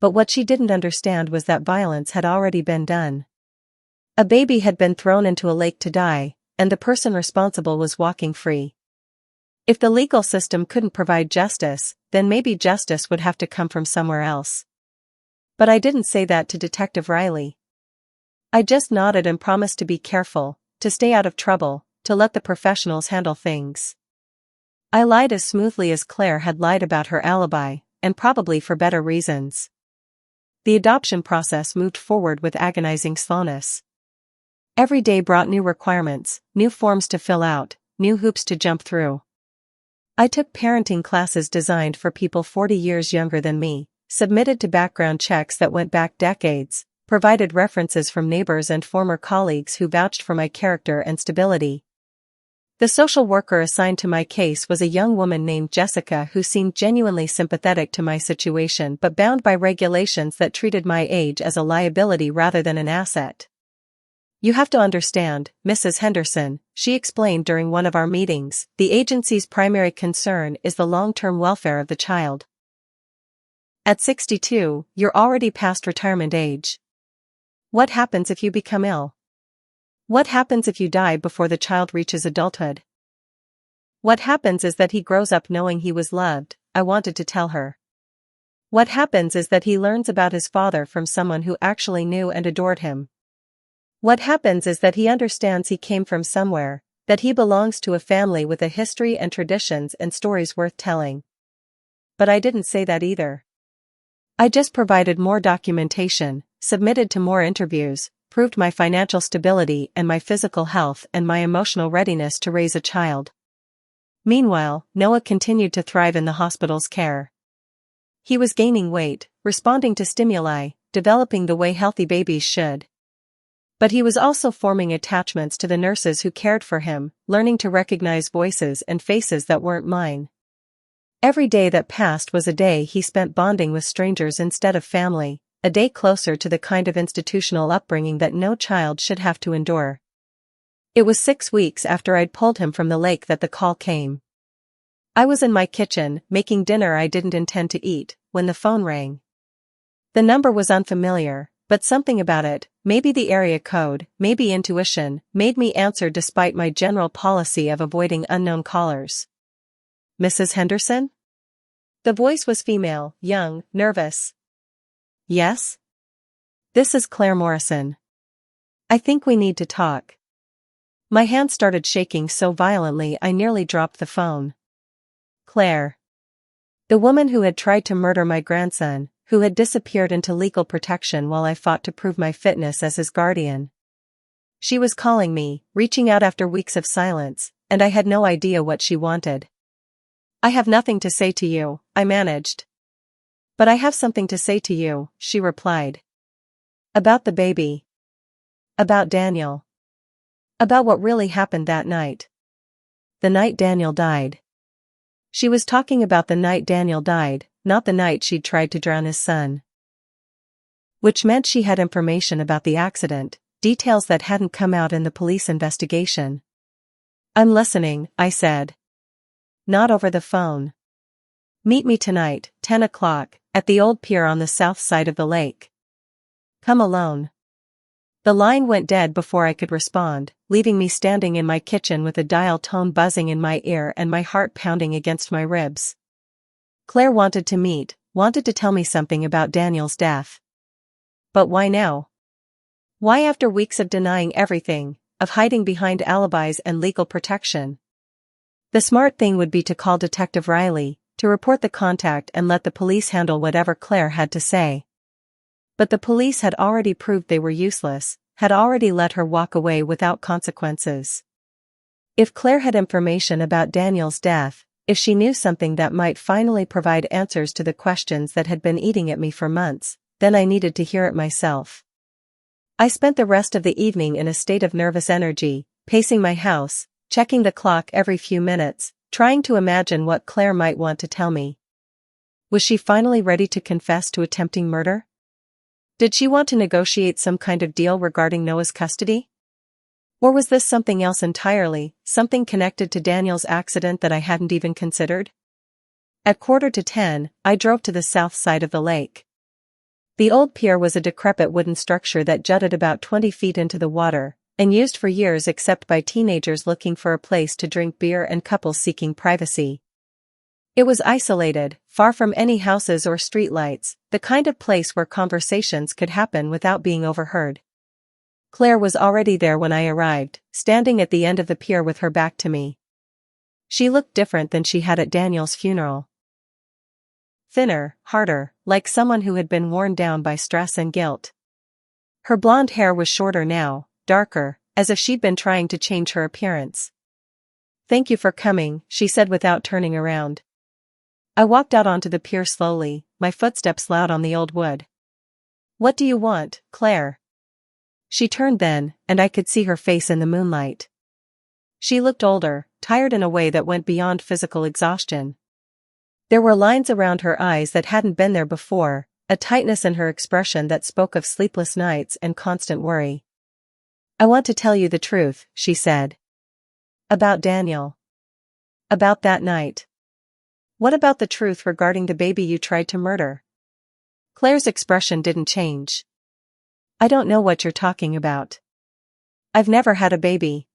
But what she didn't understand was that violence had already been done. A baby had been thrown into a lake to die, and the person responsible was walking free. If the legal system couldn't provide justice, then maybe justice would have to come from somewhere else. But I didn't say that to Detective Riley. I just nodded and promised to be careful, to stay out of trouble, to let the professionals handle things. I lied as smoothly as Claire had lied about her alibi, and probably for better reasons. The adoption process moved forward with agonizing slowness. Every day brought new requirements, new forms to fill out, new hoops to jump through. I took parenting classes designed for people 40 years younger than me, submitted to background checks that went back decades, provided references from neighbors and former colleagues who vouched for my character and stability. The social worker assigned to my case was a young woman named Jessica who seemed genuinely sympathetic to my situation but bound by regulations that treated my age as a liability rather than an asset. You have to understand, Mrs. Henderson, she explained during one of our meetings, the agency's primary concern is the long-term welfare of the child. At 62, you're already past retirement age. What happens if you become ill? What happens if you die before the child reaches adulthood? What happens is that he grows up knowing he was loved, I wanted to tell her. What happens is that he learns about his father from someone who actually knew and adored him. What happens is that he understands he came from somewhere, that he belongs to a family with a history and traditions and stories worth telling. But I didn't say that either. I just provided more documentation, submitted to more interviews, proved my financial stability and my physical health and my emotional readiness to raise a child. Meanwhile, Noah continued to thrive in the hospital's care. He was gaining weight, responding to stimuli, developing the way healthy babies should. But he was also forming attachments to the nurses who cared for him, learning to recognize voices and faces that weren't mine. Every day that passed was a day he spent bonding with strangers instead of family, a day closer to the kind of institutional upbringing that no child should have to endure. It was 6 weeks after I'd pulled him from the lake that the call came. I was in my kitchen, making dinner I didn't intend to eat, when the phone rang. The number was unfamiliar, but something about it, maybe the area code, maybe intuition, made me answer despite my general policy of avoiding unknown callers. Mrs. Henderson? The voice was female, young, nervous. Yes? This is Claire Morrison. I think we need to talk. My hand started shaking so violently I nearly dropped the phone. Claire. The woman who had tried to murder my grandson, who had disappeared into legal protection while I fought to prove my fitness as his guardian. She was calling me, reaching out after weeks of silence, and I had no idea what she wanted. I have nothing to say to you, I managed. But I have something to say to you, she replied. About the baby. About Daniel. About what really happened that night. The night Daniel died. She was talking about the night Daniel died, not the night she'd tried to drown his son. Which meant she had information about the accident, details that hadn't come out in the police investigation. I'm listening, I said. Not over the phone. Meet me tonight, 10 o'clock, at the old pier on the south side of the lake. Come alone. The line went dead before I could respond, leaving me standing in my kitchen with a dial tone buzzing in my ear and my heart pounding against my ribs. Claire wanted to meet, wanted to tell me something about Daniel's death. But why now? Why after weeks of denying everything, of hiding behind alibis and legal protection? The smart thing would be to call Detective Riley, to report the contact and let the police handle whatever Claire had to say. But the police had already proved they were useless, had already let her walk away without consequences. If Claire had information about Daniel's death, if she knew something that might finally provide answers to the questions that had been eating at me for months, then I needed to hear it myself. I spent the rest of the evening in a state of nervous energy, pacing my house, checking the clock every few minutes, trying to imagine what Claire might want to tell me. Was she finally ready to confess to attempting murder? Did she want to negotiate some kind of deal regarding Noah's custody? Or was this something else entirely, something connected to Daniel's accident that I hadn't even considered? At 9:45, I drove to the south side of the lake. The old pier was a decrepit wooden structure that jutted about 20 feet into the water, and used for years except by teenagers looking for a place to drink beer and couples seeking privacy. It was isolated, far from any houses or streetlights, the kind of place where conversations could happen without being overheard. Claire was already there when I arrived, standing at the end of the pier with her back to me. She looked different than she had at Daniel's funeral. Thinner, harder, like someone who had been worn down by stress and guilt. Her blonde hair was shorter now, darker, as if she'd been trying to change her appearance. "Thank you for coming," she said without turning around. I walked out onto the pier slowly, my footsteps loud on the old wood. "What do you want, Claire?" She turned then, and I could see her face in the moonlight. She looked older, tired in a way that went beyond physical exhaustion. There were lines around her eyes that hadn't been there before, a tightness in her expression that spoke of sleepless nights and constant worry. "I want to tell you the truth," she said. "About Daniel. About that night." "What about the truth regarding the baby you tried to murder?" Claire's expression didn't change. "I don't know what you're talking about. I've never had a baby."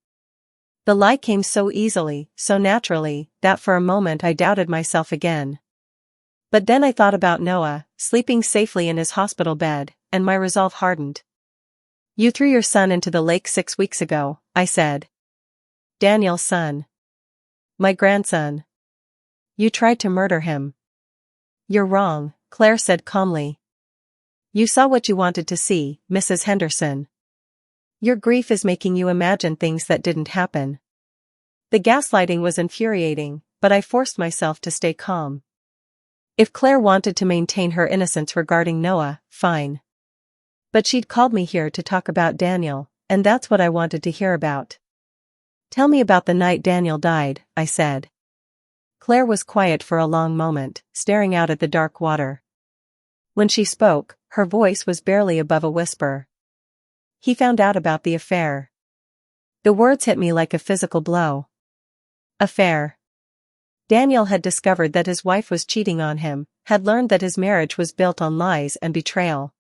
The lie came so easily, so naturally, that for a moment I doubted myself again. But then I thought about Noah, sleeping safely in his hospital bed, and my resolve hardened. "You threw your son into the lake 6 weeks ago," I said. "Daniel's son. My grandson. You tried to murder him." "You're wrong," Claire said calmly. "You saw what you wanted to see, Mrs. Henderson. Your grief is making you imagine things that didn't happen." The gaslighting was infuriating, but I forced myself to stay calm. If Claire wanted to maintain her innocence regarding Noah, fine. But she'd called me here to talk about Daniel, and that's what I wanted to hear about. "Tell me about the night Daniel died," I said. Claire was quiet for a long moment, staring out at the dark water. When she spoke, her voice was barely above a whisper. "He found out about the affair." The words hit me like a physical blow. Affair. Daniel had discovered that his wife was cheating on him, had learned that his marriage was built on lies and betrayal.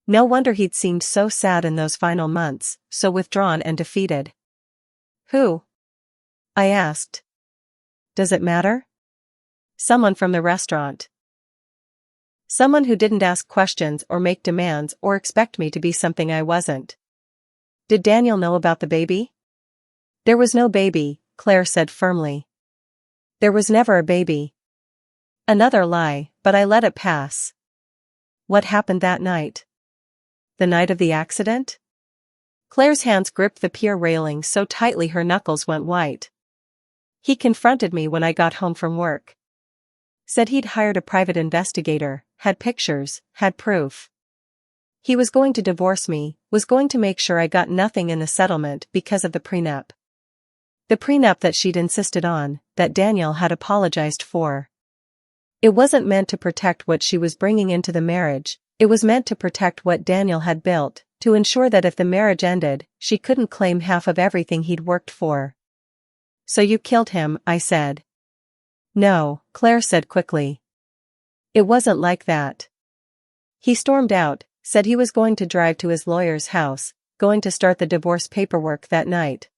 No wonder he'd seemed so sad in those final months, so withdrawn and defeated. "Who?" I asked. "Does it matter?" "Someone from the restaurant. Someone who didn't ask questions or make demands or expect me to be something I wasn't." "Did Daniel know about the baby?" "There was no baby," Claire said firmly. "There was never a baby." Another lie, but I let it pass. "What happened that night?" "The night of the accident?" Claire's hands gripped the pier railing so tightly her knuckles went white. "He confronted me when I got home from work. Said he'd hired a private investigator, had pictures, had proof. He was going to divorce me, was going to make sure I got nothing in the settlement because of the prenup. The prenup that she'd insisted on, that Daniel had apologized for. It wasn't meant to protect what she was bringing into the marriage, it was meant to protect what Daniel had built, to ensure that if the marriage ended, she couldn't claim half of everything he'd worked for. So you killed him, I said. No, Claire said quickly. It wasn't like that. He stormed out, said he was going to drive to his lawyer's house, going to start the divorce paperwork that night.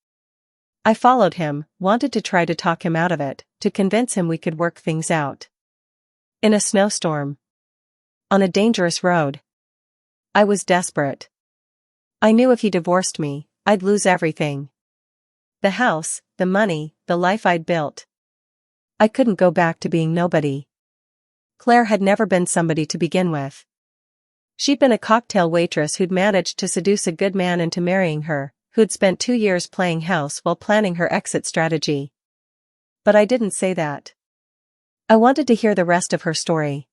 I followed him, wanted to try to talk him out of it, to convince him we could work things out. In a snowstorm. On a dangerous road. I was desperate. I knew if he divorced me, I'd lose everything. The house, the money, the life I'd built. I couldn't go back to being nobody. Claire had never been somebody to begin with. She'd been a cocktail waitress who'd managed to seduce a good man into marrying her, who'd spent 2 years playing house while planning her exit strategy. But I didn't say that. I wanted to hear the rest of her story.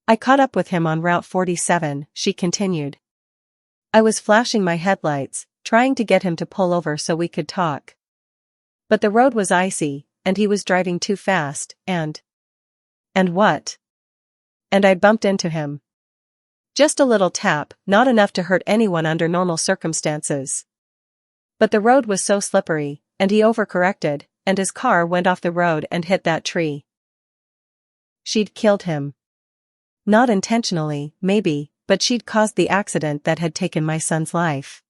I caught up with him on Route 47, she continued. I was flashing my headlights, trying to get him to pull over so we could talk. But the road was icy, and he was driving too fast, and what? And I bumped into him. Just a little tap, not enough to hurt anyone under normal circumstances. But the road was so slippery, and he overcorrected, and his car went off the road and hit that tree. She'd killed him. Not intentionally, maybe, but she'd caused the accident that had taken my son's life.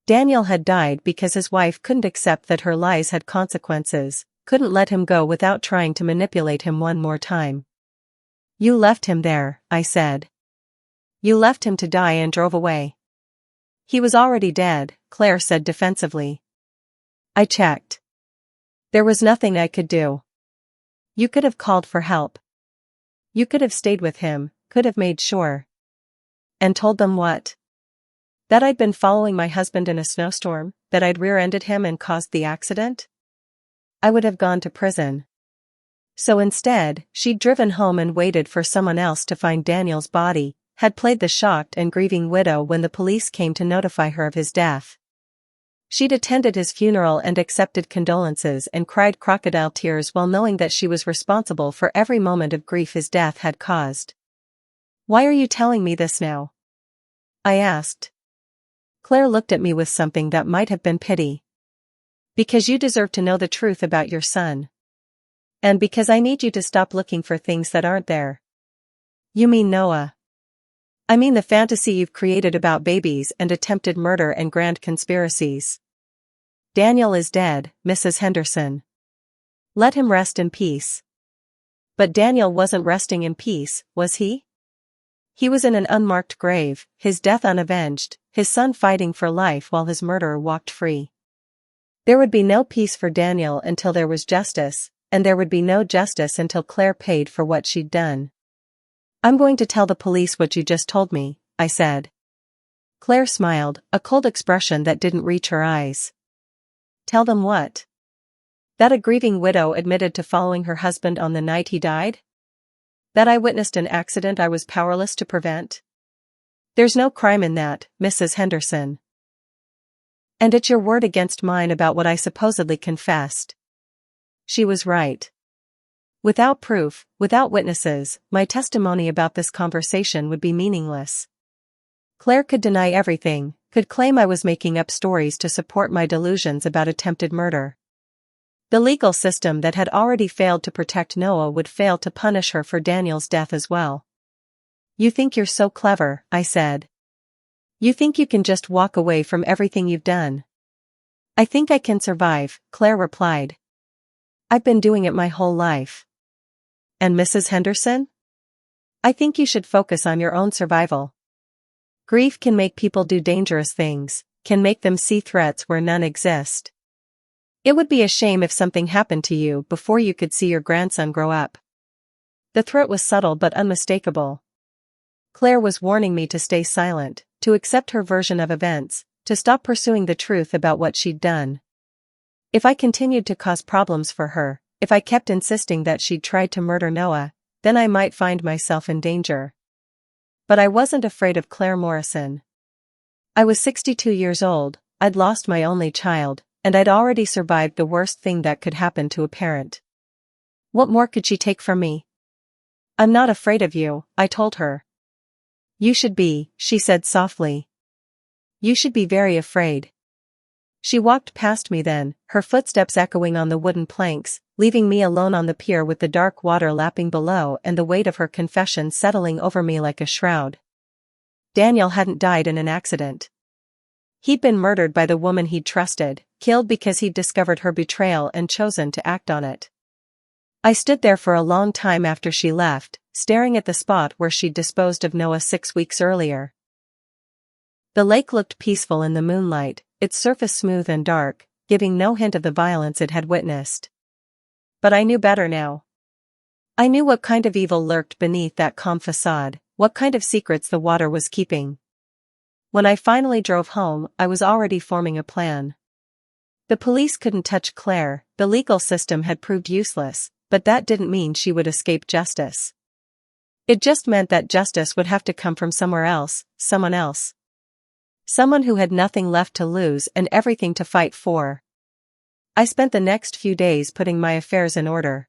Daniel had died because his wife couldn't accept that her lies had consequences, couldn't let him go without trying to manipulate him one more time. You left him there, I said. You left him to die and drove away. He was already dead, Claire said defensively. I checked. There was nothing I could do. You could have called for help. You could have stayed with him, could have made sure. And told them what? That I'd been following my husband in a snowstorm, that I'd rear-ended him and caused the accident? I would have gone to prison. So instead, she'd driven home and waited for someone else to find Daniel's body, had played the shocked and grieving widow when the police came to notify her of his death. She'd attended his funeral and accepted condolences and cried crocodile tears while knowing that she was responsible for every moment of grief his death had caused. Why are you telling me this now? I asked. Claire looked at me with something that might have been pity. Because you deserve to know the truth about your son. And because I need you to stop looking for things that aren't there. You mean Noah? I mean the fantasy you've created about babies and attempted murder and grand conspiracies. Daniel is dead, Mrs. Henderson. Let him rest in peace. But Daniel wasn't resting in peace, was he? He was in an unmarked grave, his death unavenged, his son fighting for life while his murderer walked free. There would be no peace for Daniel until there was justice, and there would be no justice until Claire paid for what she'd done. I'm going to tell the police what you just told me, I said. Claire smiled, a cold expression that didn't reach her eyes. Tell them what? That a grieving widow admitted to following her husband on the night he died? That I witnessed an accident I was powerless to prevent? There's no crime in that, Mrs. Henderson. And it's your word against mine about what I supposedly confessed. She was right. Without proof, without witnesses, my testimony about this conversation would be meaningless. Claire could deny everything, could claim I was making up stories to support my delusions about attempted murder. The legal system that had already failed to protect Noah would fail to punish her for Daniel's death as well. You think you're so clever, I said. You think you can just walk away from everything you've done. I think I can survive, Claire replied. I've been doing it my whole life. And Mrs. Henderson? I think you should focus on your own survival. Grief can make people do dangerous things, can make them see threats where none exist. It would be a shame if something happened to you before you could see your grandson grow up. The threat was subtle but unmistakable. Claire was warning me to stay silent, to accept her version of events, to stop pursuing the truth about what she'd done. If I continued to cause problems for her, if I kept insisting that she'd tried to murder Noah, then I might find myself in danger. But I wasn't afraid of Claire Morrison. I was 62 years old, I'd lost my only child, and I'd already survived the worst thing that could happen to a parent. What more could she take from me? I'm not afraid of you, I told her. You should be, she said softly. You should be very afraid. She walked past me then, her footsteps echoing on the wooden planks, leaving me alone on the pier with the dark water lapping below and the weight of her confession settling over me like a shroud. Daniel hadn't died in an accident. He'd been murdered by the woman he'd trusted, killed because he'd discovered her betrayal and chosen to act on it. I stood there for a long time after she left, staring at the spot where she'd disposed of Noah 6 weeks earlier. The lake looked peaceful in the moonlight, its surface smooth and dark, giving no hint of the violence it had witnessed. But I knew better now. I knew what kind of evil lurked beneath that calm facade, what kind of secrets the water was keeping. When I finally drove home, I was already forming a plan. The police couldn't touch Claire, the legal system had proved useless, but that didn't mean she would escape justice. It just meant that justice would have to come from somewhere else, someone else. Someone who had nothing left to lose and everything to fight for. I spent the next few days putting my affairs in order.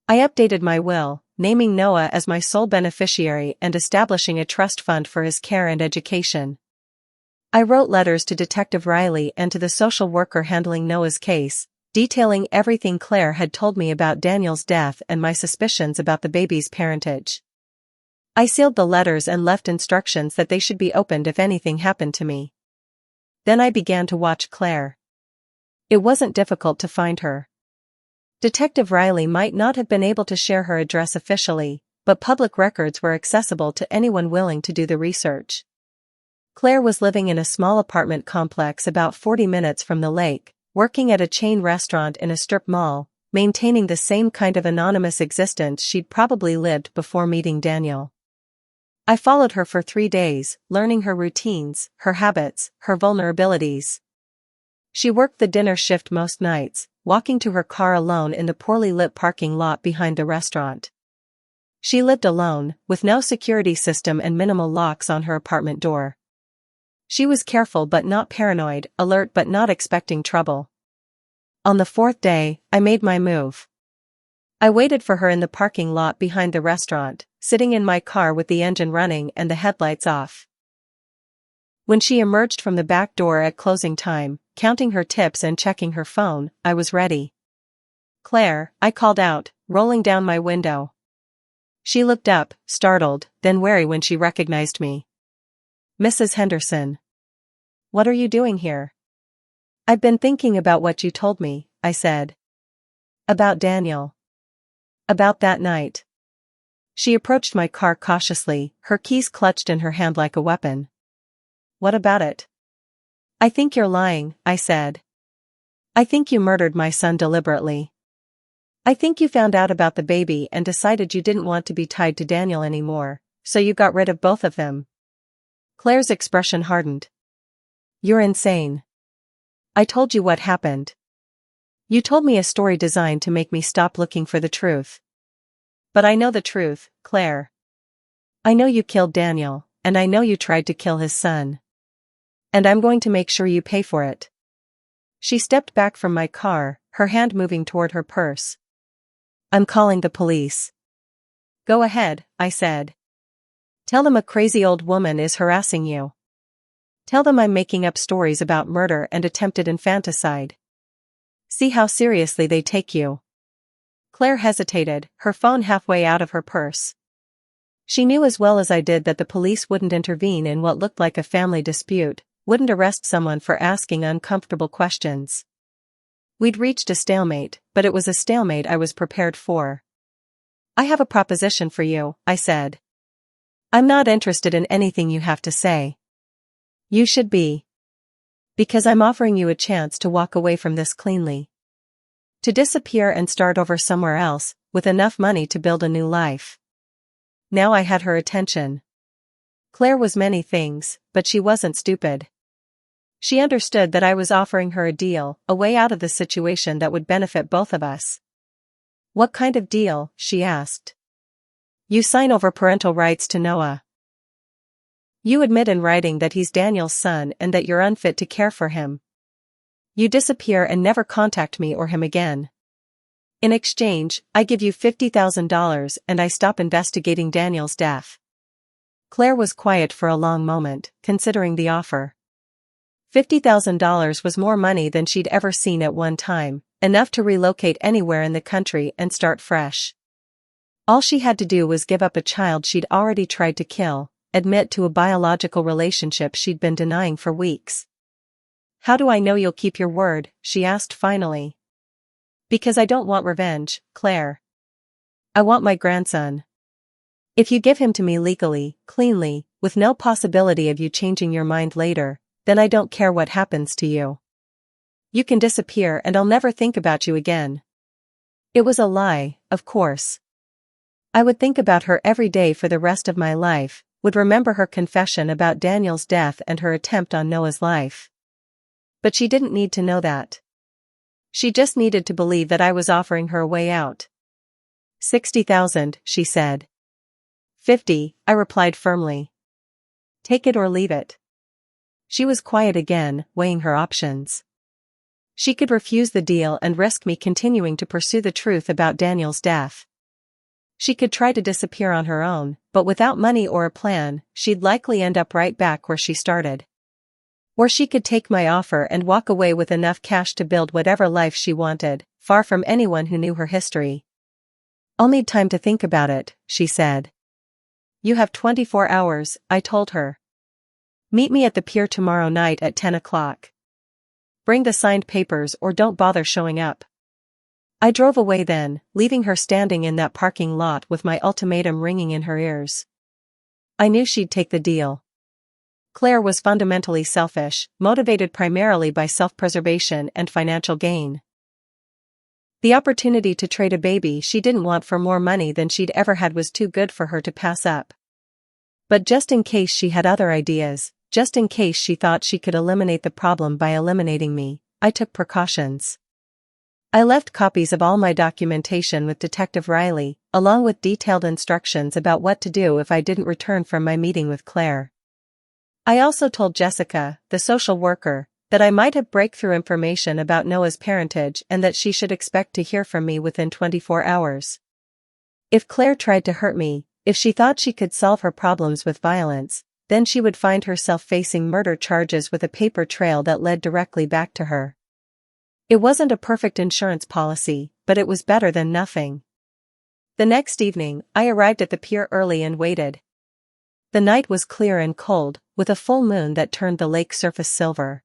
I updated my will, naming Noah as my sole beneficiary and establishing a trust fund for his care and education. I wrote letters to Detective Riley and to the social worker handling Noah's case, detailing everything Claire had told me about Daniel's death and my suspicions about the baby's parentage. I sealed the letters and left instructions that they should be opened if anything happened to me. Then I began to watch Claire. It wasn't difficult to find her. Detective Riley might not have been able to share her address officially, but public records were accessible to anyone willing to do the research. Claire was living in a small apartment complex about 40 minutes from the lake, working at a chain restaurant in a strip mall, maintaining the same kind of anonymous existence she'd probably lived before meeting Daniel. I followed her for 3 days, learning her routines, her habits, her vulnerabilities. She worked the dinner shift most nights, walking to her car alone in the poorly lit parking lot behind the restaurant. She lived alone, with no security system and minimal locks on her apartment door. She was careful but not paranoid, alert but not expecting trouble. On the 4th day, I made my move. I waited for her in the parking lot behind the restaurant, sitting in my car with the engine running and the headlights off. When she emerged from the back door at closing time, counting her tips and checking her phone, I was ready. "Claire," I called out, rolling down my window. She looked up, startled, then wary when she recognized me. "Mrs. Henderson. What are you doing here?" "I've been thinking about what you told me," I said. "About Daniel. About that night." She approached my car cautiously, her keys clutched in her hand like a weapon. "What about it?" "I think you're lying," I said. "I think you murdered my son deliberately. I think you found out about the baby and decided you didn't want to be tied to Daniel anymore, so you got rid of both of them." Claire's expression hardened. "You're insane. I told you what happened. You told me a story designed to make me stop looking for the truth. But I know the truth, Claire. I know you killed Daniel, and I know you tried to kill his son. And I'm going to make sure you pay for it." She stepped back from my car, her hand moving toward her purse. "I'm calling the police." "Go ahead," I said. "Tell them a crazy old woman is harassing you. Tell them I'm making up stories about murder and attempted infanticide. See how seriously they take you." Claire hesitated, her phone halfway out of her purse. She knew as well as I did that the police wouldn't intervene in what looked like a family dispute, wouldn't arrest someone for asking uncomfortable questions. We'd reached a stalemate, but it was a stalemate I was prepared for. "I have a proposition for you," I said. "I'm not interested in anything you have to say. You should be. Because I'm offering you a chance to walk away from this cleanly. To disappear and start over somewhere else, with enough money to build a new life." Now I had her attention. Claire was many things, but she wasn't stupid. She understood that I was offering her a deal, a way out of the situation that would benefit both of us. "What kind of deal?" she asked. "You sign over parental rights to Noah. You admit in writing that he's Daniel's son and that you're unfit to care for him. You disappear and never contact me or him again. In exchange, I give you $50,000 and I stop investigating Daniel's death." Claire was quiet for a long moment, considering the offer. $50,000 was more money than she'd ever seen at one time, enough to relocate anywhere in the country and start fresh. All she had to do was give up a child she'd already tried to kill, admit to a biological relationship she'd been denying for weeks. "How do I know you'll keep your word?" she asked finally. "Because I don't want revenge, Claire. I want my grandson. If you give him to me legally, cleanly, with no possibility of you changing your mind later, then I don't care what happens to you. You can disappear and I'll never think about you again." It was a lie, of course. I would think about her every day for the rest of my life, would remember her confession about Daniel's death and her attempt on Noah's life. But she didn't need to know that. She just needed to believe that I was offering her a way out. "60,000, she said. 50, I replied firmly. "Take it or leave it." She was quiet again, weighing her options. She could refuse the deal and risk me continuing to pursue the truth about Daniel's death. She could try to disappear on her own, but without money or a plan, she'd likely end up right back where she started. Or she could take my offer and walk away with enough cash to build whatever life she wanted, far from anyone who knew her history. "I'll need time to think about it," she said. "You have 24 hours, I told her. "Meet me at the pier tomorrow night at 10 o'clock. Bring the signed papers or don't bother showing up." I drove away then, leaving her standing in that parking lot with my ultimatum ringing in her ears. I knew she'd take the deal. Claire was fundamentally selfish, motivated primarily by self-preservation and financial gain. The opportunity to trade a baby she didn't want for more money than she'd ever had was too good for her to pass up. But just in case she had other ideas, just in case she thought she could eliminate the problem by eliminating me, I took precautions. I left copies of all my documentation with Detective Riley, along with detailed instructions about what to do if I didn't return from my meeting with Claire. I also told Jessica, the social worker, that I might have breakthrough information about Noah's parentage and that she should expect to hear from me within 24 hours. If Claire tried to hurt me, if she thought she could solve her problems with violence, then she would find herself facing murder charges with a paper trail that led directly back to her. It wasn't a perfect insurance policy, but it was better than nothing. The next evening, I arrived at the pier early and waited. The night was clear and cold, with a full moon that turned the lake surface silver.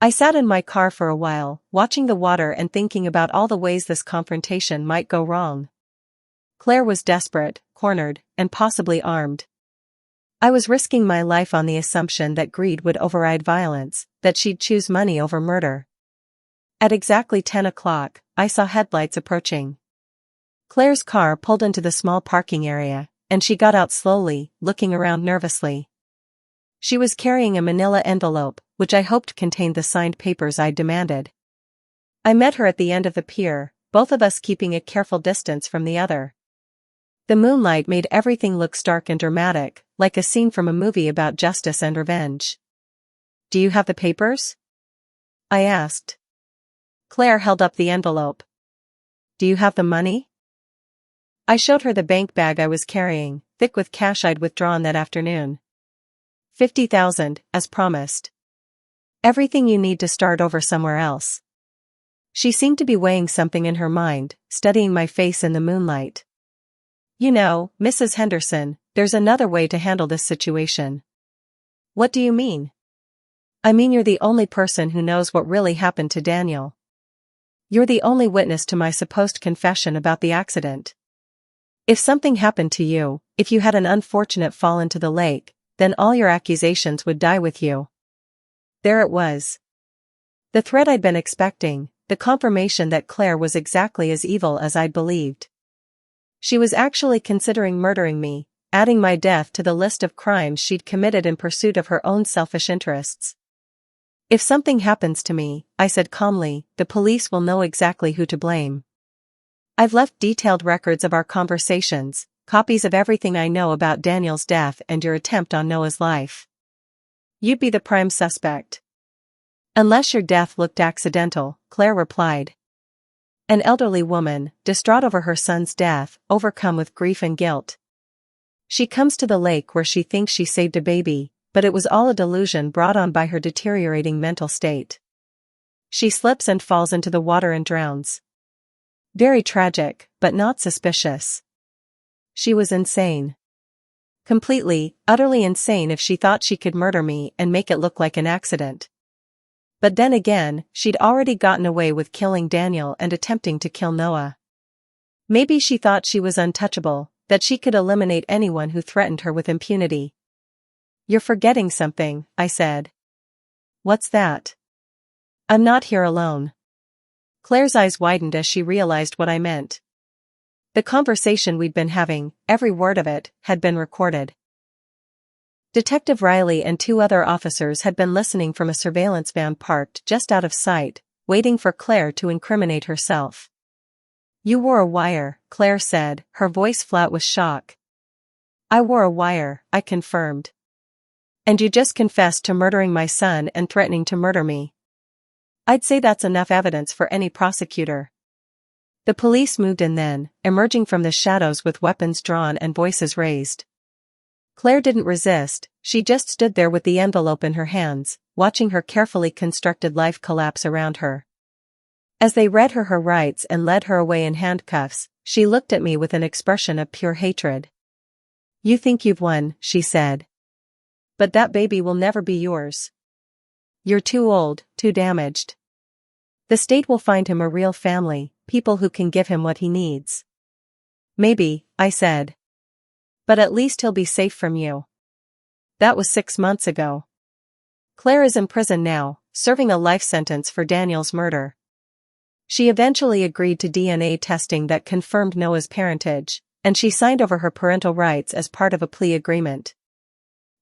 I sat in my car for a while, watching the water and thinking about all the ways this confrontation might go wrong. Claire was desperate, cornered, and possibly armed. I was risking my life on the assumption that greed would override violence, that she'd choose money over murder. At exactly 10 o'clock, I saw headlights approaching. Claire's car pulled into the small parking area, and she got out slowly, looking around nervously. She was carrying a manila envelope, which I hoped contained the signed papers I'd demanded. I met her at the end of the pier, both of us keeping a careful distance from the other. The moonlight made everything look stark and dramatic, like a scene from a movie about justice and revenge. "Do you have the papers?" I asked. Claire held up the envelope. "Do you have the money?" I showed her the bank bag I was carrying, thick with cash I'd withdrawn that afternoon. 50,000, as promised. Everything you need to start over somewhere else. She seemed to be weighing something in her mind, studying my face in the moonlight. "You know, Mrs. Henderson, there's another way to handle this situation." "What do you mean?" "I mean you're the only person who knows what really happened to Daniel. You're the only witness to my supposed confession about the accident. If something happened to you, if you had an unfortunate fall into the lake, then all your accusations would die with you." There it was. The threat I'd been expecting, the confirmation that Claire was exactly as evil as I'd believed. She was actually considering murdering me, adding my death to the list of crimes she'd committed in pursuit of her own selfish interests. "If something happens to me," I said calmly, "the police will know exactly who to blame. I've left detailed records of our conversations, copies of everything I know about Daniel's death and your attempt on Noah's life. You'd be the prime suspect." "Unless your death looked accidental," Claire replied. An elderly woman, distraught over her son's death, overcome with grief and guilt. She comes to the lake where she thinks she saved a baby, but it was all a delusion brought on by her deteriorating mental state. She slips and falls into the water and drowns. Very tragic, but not suspicious. She was insane. Completely, utterly insane if she thought she could murder me and make it look like an accident. But then again, she'd already gotten away with killing Daniel and attempting to kill Noah. Maybe she thought she was untouchable, that she could eliminate anyone who threatened her with impunity. "You're forgetting something," I said. "What's that?" "I'm not here alone." Claire's eyes widened as she realized what I meant. The conversation we'd been having, every word of it, had been recorded. Detective Riley and 2 other officers had been listening from a surveillance van parked just out of sight, waiting for Claire to incriminate herself. "You wore a wire," Claire said, her voice flat with shock. "I wore a wire," I confirmed. "And you just confessed to murdering my son and threatening to murder me." "I'd say that's enough evidence for any prosecutor." The police moved in then, emerging from the shadows with weapons drawn and voices raised. Claire didn't resist, she just stood there with the envelope in her hands, watching her carefully constructed life collapse around her. As they read her rights and led her away in handcuffs, she looked at me with an expression of pure hatred. "You think you've won," she said. "But that baby will never be yours. You're too old, too damaged. The state will find him a real family, people who can give him what he needs." "Maybe," I said. "But at least he'll be safe from you." That was 6 months ago. Claire is in prison now, serving a life sentence for Daniel's murder. She eventually agreed to DNA testing that confirmed Noah's parentage, and she signed over her parental rights as part of a plea agreement.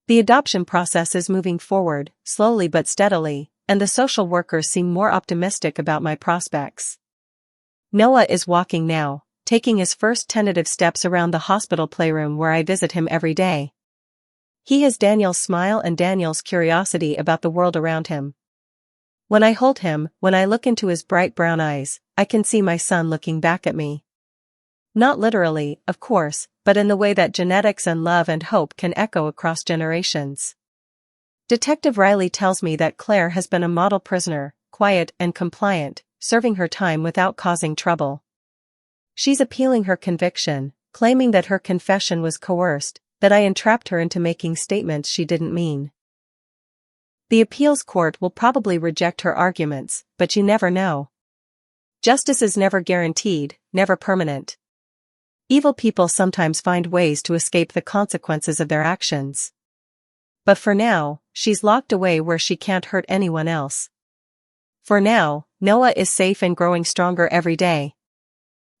The adoption process is moving forward, slowly but steadily, and the social workers seem more optimistic about my prospects. Noah is walking now, taking his first tentative steps around the hospital playroom where I visit him every day. He has Daniel's smile and Daniel's curiosity about the world around him. When I hold him, when I look into his bright brown eyes, I can see my son looking back at me. Not literally, of course, but in the way that genetics and love and hope can echo across generations. Detective Riley tells me that Claire has been a model prisoner, quiet and compliant, serving her time without causing trouble. She's appealing her conviction, claiming that her confession was coerced, that I entrapped her into making statements she didn't mean. The appeals court will probably reject her arguments, but you never know. Justice is never guaranteed, never permanent. Evil people sometimes find ways to escape the consequences of their actions. But for now, she's locked away where she can't hurt anyone else. For now, Noah is safe and growing stronger every day.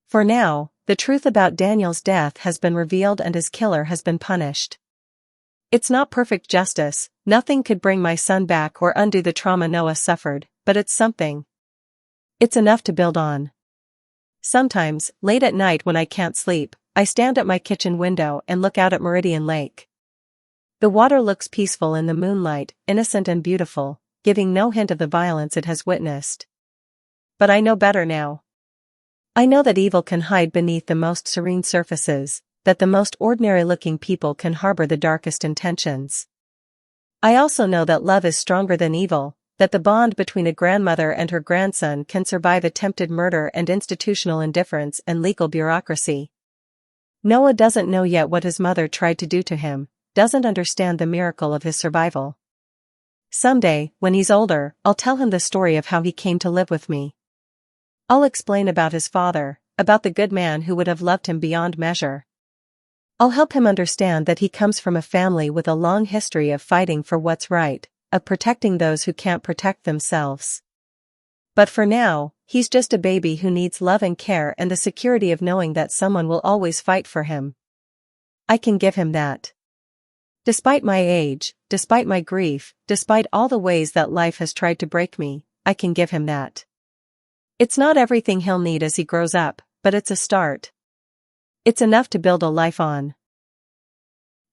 For now, the truth about Daniel's death has been revealed and his killer has been punished. It's not perfect justice, nothing could bring my son back or undo the trauma Noah suffered, but it's something. It's enough to build on. Sometimes, late at night when I can't sleep, I stand at my kitchen window and look out at Meridian Lake. The water looks peaceful in the moonlight, innocent and beautiful, giving no hint of the violence it has witnessed. But I know better now. I know that evil can hide beneath the most serene surfaces, that the most ordinary-looking people can harbor the darkest intentions. I also know that love is stronger than evil, that the bond between a grandmother and her grandson can survive attempted murder and institutional indifference and legal bureaucracy. Noah doesn't know yet what his mother tried to do to him, doesn't understand the miracle of his survival. Someday, when he's older, I'll tell him the story of how he came to live with me. I'll explain about his father, about the good man who would have loved him beyond measure. I'll help him understand that he comes from a family with a long history of fighting for what's right, of protecting those who can't protect themselves. But for now, he's just a baby who needs love and care and the security of knowing that someone will always fight for him. I can give him that. Despite my age, despite my grief, despite all the ways that life has tried to break me, I can give him that. It's not everything he'll need as he grows up, but it's a start. It's enough to build a life on.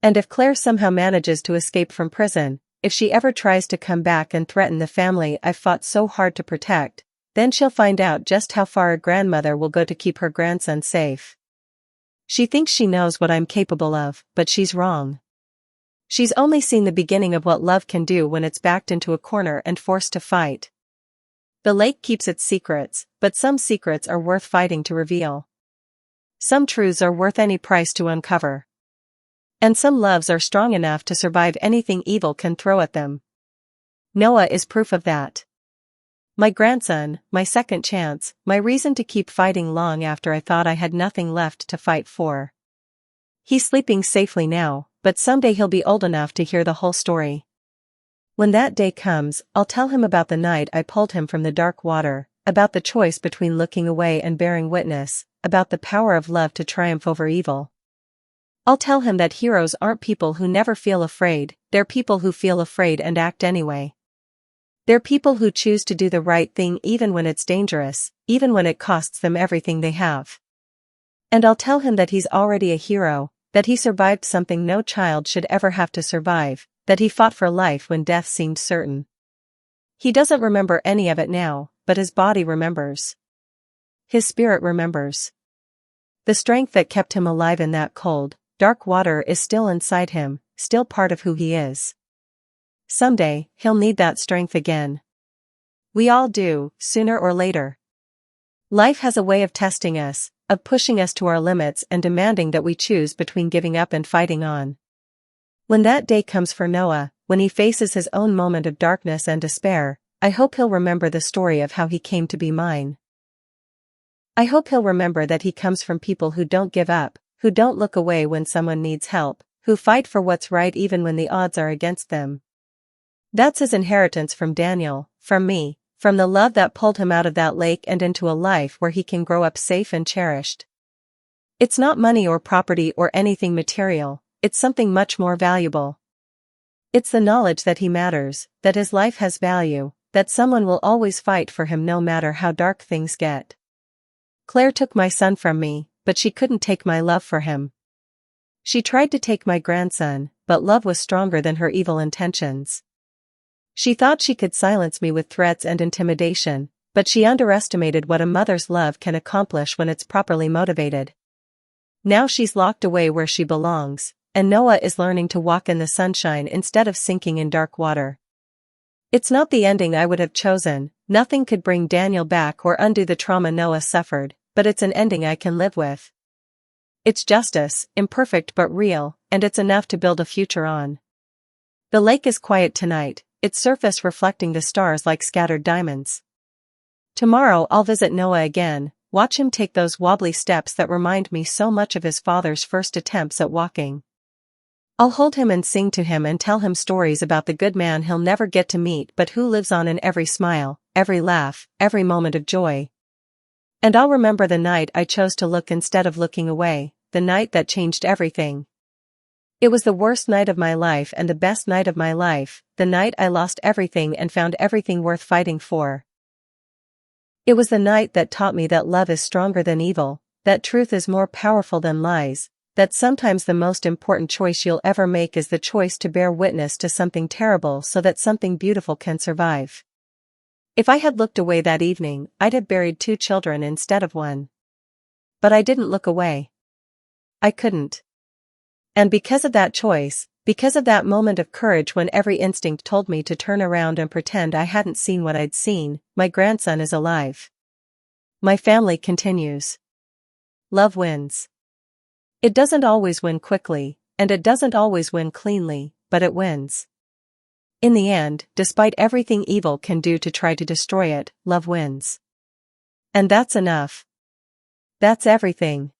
And if Claire somehow manages to escape from prison, if she ever tries to come back and threaten the family I've fought so hard to protect, then she'll find out just how far a grandmother will go to keep her grandson safe. She thinks she knows what I'm capable of, but she's wrong. She's only seen the beginning of what love can do when it's backed into a corner and forced to fight. The lake keeps its secrets, but some secrets are worth fighting to reveal. Some truths are worth any price to uncover. And some loves are strong enough to survive anything evil can throw at them. Noah is proof of that. My grandson, my second chance, my reason to keep fighting long after I thought I had nothing left to fight for. He's sleeping safely now, but someday he'll be old enough to hear the whole story. When that day comes, I'll tell him about the night I pulled him from the dark water, about the choice between looking away and bearing witness, about the power of love to triumph over evil. I'll tell him that heroes aren't people who never feel afraid, they're people who feel afraid and act anyway. They're people who choose to do the right thing even when it's dangerous, even when it costs them everything they have. And I'll tell him that he's already a hero, that he survived something no child should ever have to survive, that he fought for life when death seemed certain. He doesn't remember any of it now, but his body remembers. His spirit remembers. The strength that kept him alive in that cold, dark water is still inside him, still part of who he is. Someday, he'll need that strength again. We all do, sooner or later. Life has a way of testing us, of pushing us to our limits and demanding that we choose between giving up and fighting on. When that day comes for Noah, when he faces his own moment of darkness and despair, I hope he'll remember the story of how he came to be mine. I hope he'll remember that he comes from people who don't give up, who don't look away when someone needs help, who fight for what's right even when the odds are against them. That's his inheritance from Daniel, from me, from the love that pulled him out of that lake and into a life where he can grow up safe and cherished. It's not money or property or anything material, it's something much more valuable. It's the knowledge that he matters, that his life has value, that someone will always fight for him no matter how dark things get. Claire took my son from me, but she couldn't take my love for him. She tried to take my grandson, but love was stronger than her evil intentions. She thought she could silence me with threats and intimidation, but she underestimated what a mother's love can accomplish when it's properly motivated. Now she's locked away where she belongs, and Noah is learning to walk in the sunshine instead of sinking in dark water. It's not the ending I would have chosen, nothing could bring Daniel back or undo the trauma Noah suffered, but it's an ending I can live with. It's justice, imperfect but real, and it's enough to build a future on. The lake is quiet tonight, its surface reflecting the stars like scattered diamonds. Tomorrow I'll visit Noah again, watch him take those wobbly steps that remind me so much of his father's first attempts at walking. I'll hold him and sing to him and tell him stories about the good man he'll never get to meet but who lives on in every smile, every laugh, every moment of joy. And I'll remember the night I chose to look instead of looking away, the night that changed everything. It was the worst night of my life and the best night of my life, the night I lost everything and found everything worth fighting for. It was the night that taught me that love is stronger than evil, that truth is more powerful than lies, that sometimes the most important choice you'll ever make is the choice to bear witness to something terrible so that something beautiful can survive. If I had looked away that evening, I'd have buried 2 children instead of 1. But I didn't look away. I couldn't. And because of that choice, because of that moment of courage when every instinct told me to turn around and pretend I hadn't seen what I'd seen, my grandson is alive. My family continues. Love wins. It doesn't always win quickly, and it doesn't always win cleanly, but it wins. In the end, despite everything evil can do to try to destroy it, love wins. And that's enough. That's everything.